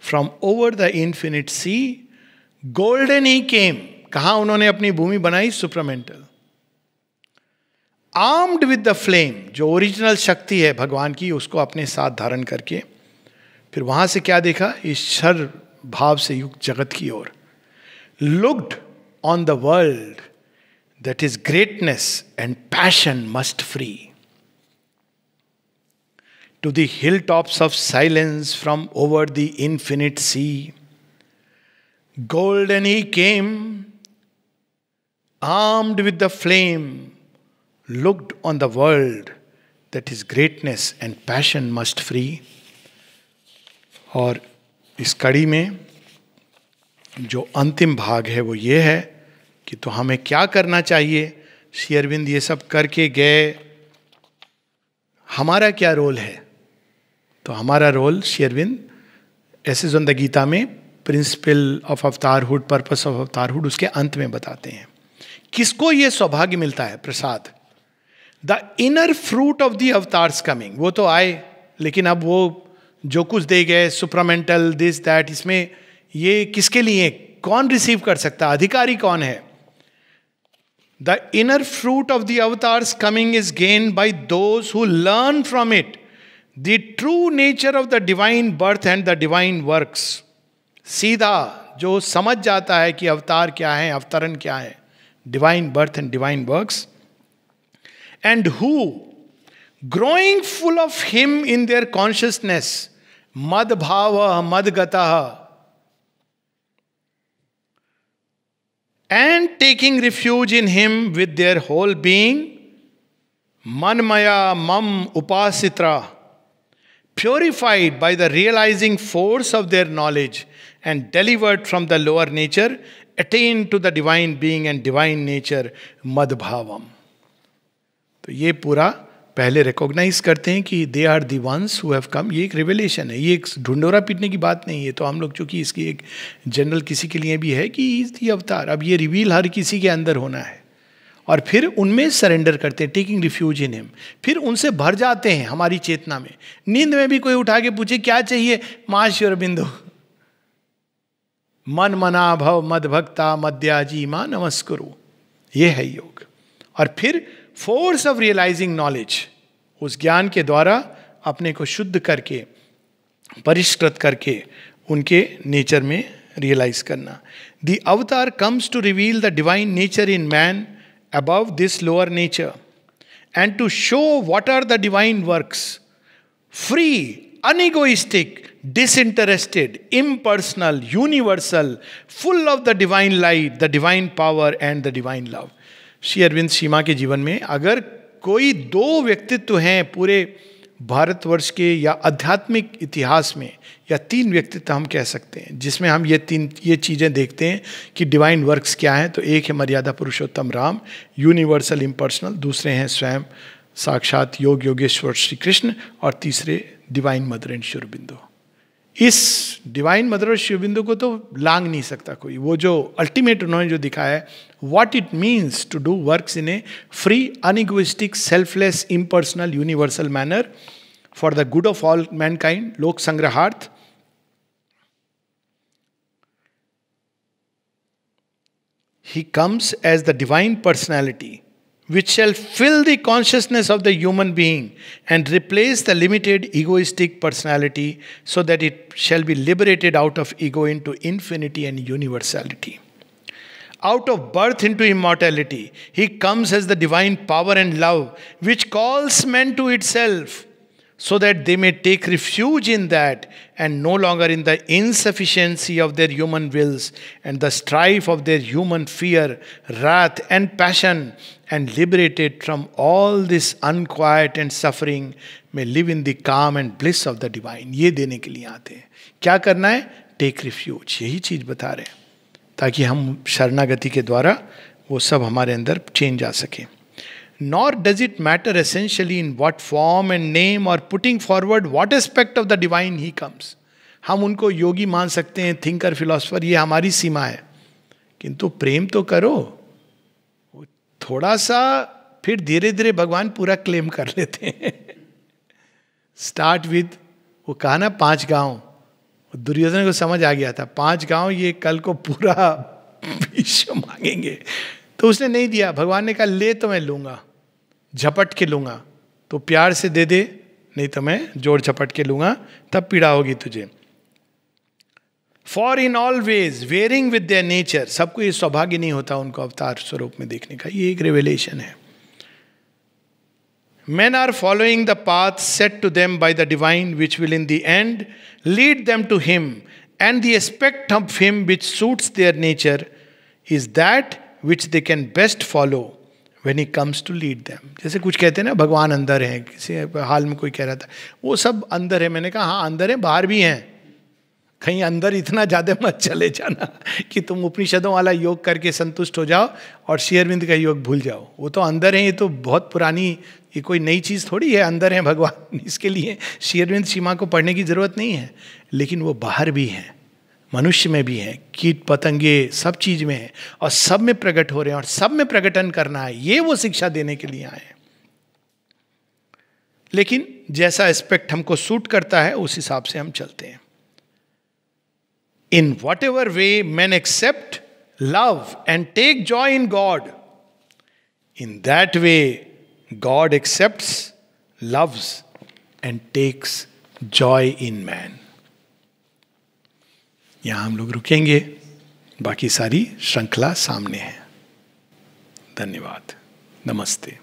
from over the infinite sea, golden he came. कहा उन्होंने अपनी भूमि बनाई? Supramental. Armed with the flame, जो original शक्ति है भगवान की, उसको अपने साथ धारण करके फिर वहां से क्या देखा? ईश्वर भाव से युक्त जगत की ओर। Looked on the world that is greatness and passion must free. To the hill tops of silence from over the infinite sea, golden he came, armed with the flame, looked on the world that is greatness and passion must free। और इस कड़ी में जो अंतिम भाग है वो ये है कि तो हमें क्या करना चाहिए। श्री अरविंद ये सब करके गए, हमारा क्या रोल है? तो हमारा रोल श्री अरविंद ऐसे जो द गीता में प्रिंसिपल ऑफ अवतारहुड, पर्पस ऑफ अवतारहुड, उसके अंत में बताते हैं। किसको ये सौभाग्य मिलता है? Prasad. The inner fruit of the avatars coming. वो तो आए, लेकिन अब वो जो कुछ दे गए, सुप्रामेंटल, दिस दैट, इसमें ये किसके लिए? कौन रिसीव कर सकता? अधिकारी कौन है? The inner fruit of the avatars coming is gained by those who learn from it the true nature of the divine birth and the divine works. सीधा जो समझ जाता है कि अवतार क्या है, अवतरण क्या है, divine birth and divine works, and who, growing full of him in their consciousness, mad bhava mad gataha, and taking refuge in him with their whole being, manmaya mam upasitra, purified by the realizing force of their knowledge and delivered from the lower nature, attain to the divine being and divine nature, mad bhavam। तो ये पूरा पहले recognise करते हैं कि they are the ones who have come. ये एक revelation है, ये एक ढूंढोरा पीटने की बात नहीं है। तो हम लोग चूंकि इसकी एक जनरल किसी के लिए भी है कि ये अवतार, अब ये रिवील हर किसी के अंदर होना है, और फिर उनमें सरेंडर करते हैं, टेकिंग रिफ्यूज इन हिम। फिर उनसे भर जाते हैं हमारी चेतना में। नींद में भी कोई उठा के पूछे क्या चाहिए, मां श्री अरबिंदो, मन मना भव मद भक्ता मद्याजी मां नमस्कुरु। ये है योग। और फिर फोर्स ऑफ रियलाइजिंग नॉलेज, उस ज्ञान के द्वारा अपने को शुद्ध करके, परिष्कृत करके उनके नेचर में रियलाइज करना। The avatar comes to reveal the divine nature in man above this lower nature and to show what are the divine works, free, unegoistic, disinterested, impersonal, universal, full of the divine light, the divine power and the divine love। Shri Aurobindo सीमा के जीवन में अगर कोई दो व्यक्तित्व हैं पूरे भारतवर्ष के या आध्यात्मिक इतिहास में, या तीन व्यक्तित्व हम कह सकते हैं जिसमें हम ये चीज़ें देखते हैं कि डिवाइन वर्क्स क्या हैं, तो एक है मर्यादा पुरुषोत्तम राम, यूनिवर्सल इम्पर्सनल, दूसरे हैं स्वयं साक्षात योग योगेश्वर श्री कृष्ण, और तीसरे divine mother and Shri Aurobindo. इस डिवाइन मदर और श्री अरबिंदो को तो लांग नहीं सकता कोई। वो जो अल्टीमेट उन्होंने जो दिखाया है, what it means to do works in a free, unegoistic, selfless, impersonal, universal manner for the good of all mankind, लोक संग्रहार्थ। He comes as the divine personality which shall fill the consciousness of the human being and replace the limited egoistic personality so that it shall be liberated out of ego into infinity and universality. Out of birth into immortality, he comes as the divine power and love which calls men to itself, so that they may take refuge in that and no longer in the insufficiency of their human wills and the strife of their human fear, wrath, and passion, and liberated from all this unquiet and suffering, may live in the calm and bliss of the divine. ये देने के लिए आते हैं. क्या करना है? Take refuge. यही चीज बता रहे हैं, ताकि हम शरणागति के द्वारा वो सब हमारे अंदर चेंज आ सके. Nor does it matter essentially in what form and name or putting forward what aspect of the divine he comes. हम उनको योगी मान सकते हैं, थिंकर, फिलोसफर, ये हमारी सीमा है, किंतु प्रेम तो करो. थोड़ा सा फिर धीरे धीरे भगवान पूरा क्लेम कर लेते हैं. स्टार्ट विद, वो कहा ना 5 गांव, दुर्योधन को समझ आ गया था 5 गांव ये कल को पूरा विश्व मांगेंगे, तो उसने नहीं दिया. भगवान ने कहा ले तो मैं लूंगा, झपट के लूंगा, तो प्यार से दे दे, नहीं तो मैं जोड़ झपट के लूंगा, तब पीड़ा होगी तुझे. For in all ways wearing with their nature. सबको ये सौभाग्य नहीं होता उनको अवतार स्वरूप में देखने का, ये एक रेवलेशन है. Men are following the path set to them by the divine, which will in the end lead them to him, and the aspect of him which suits their nature is that which they can best follow when he comes to lead them. जैसे कुछ कहते हैं ना भगवान अंदर है, किसी हाल में कोई कह रहा था वो सब अंदर है. मैंने कहा हाँ अंदर है, बाहर भी हैं. कहीं अंदर इतना ज़्यादा मत चले जाना कि तुम उपनिषदों वाला योग करके संतुष्ट हो जाओ और श्री अरविंद का योग भूल जाओ. वो तो अंदर है, ये तो बहुत पुरानी, ये कोई नई चीज़ थोड़ी है. अंदर है भगवान, इसके लिए श्री अरविंद सीमा को पढ़ने की जरूरत नहीं है. लेकिन वो बाहर भी हैं, मनुष्य में भी है, कीट पतंगे सब चीज में है, और सब में प्रकट हो रहे हैं, और सब में प्रकटन करना है. ये वो शिक्षा देने के लिए आए हैं. लेकिन जैसा एस्पेक्ट हमको सूट करता है उस हिसाब से हम चलते हैं. In whatever way man accept love and take joy in God, in that way God accepts, loves and takes joy in man. यहां हम लोग रुकेंगे, बाकी सारी श्रृंखला सामने है. धन्यवाद. नमस्ते.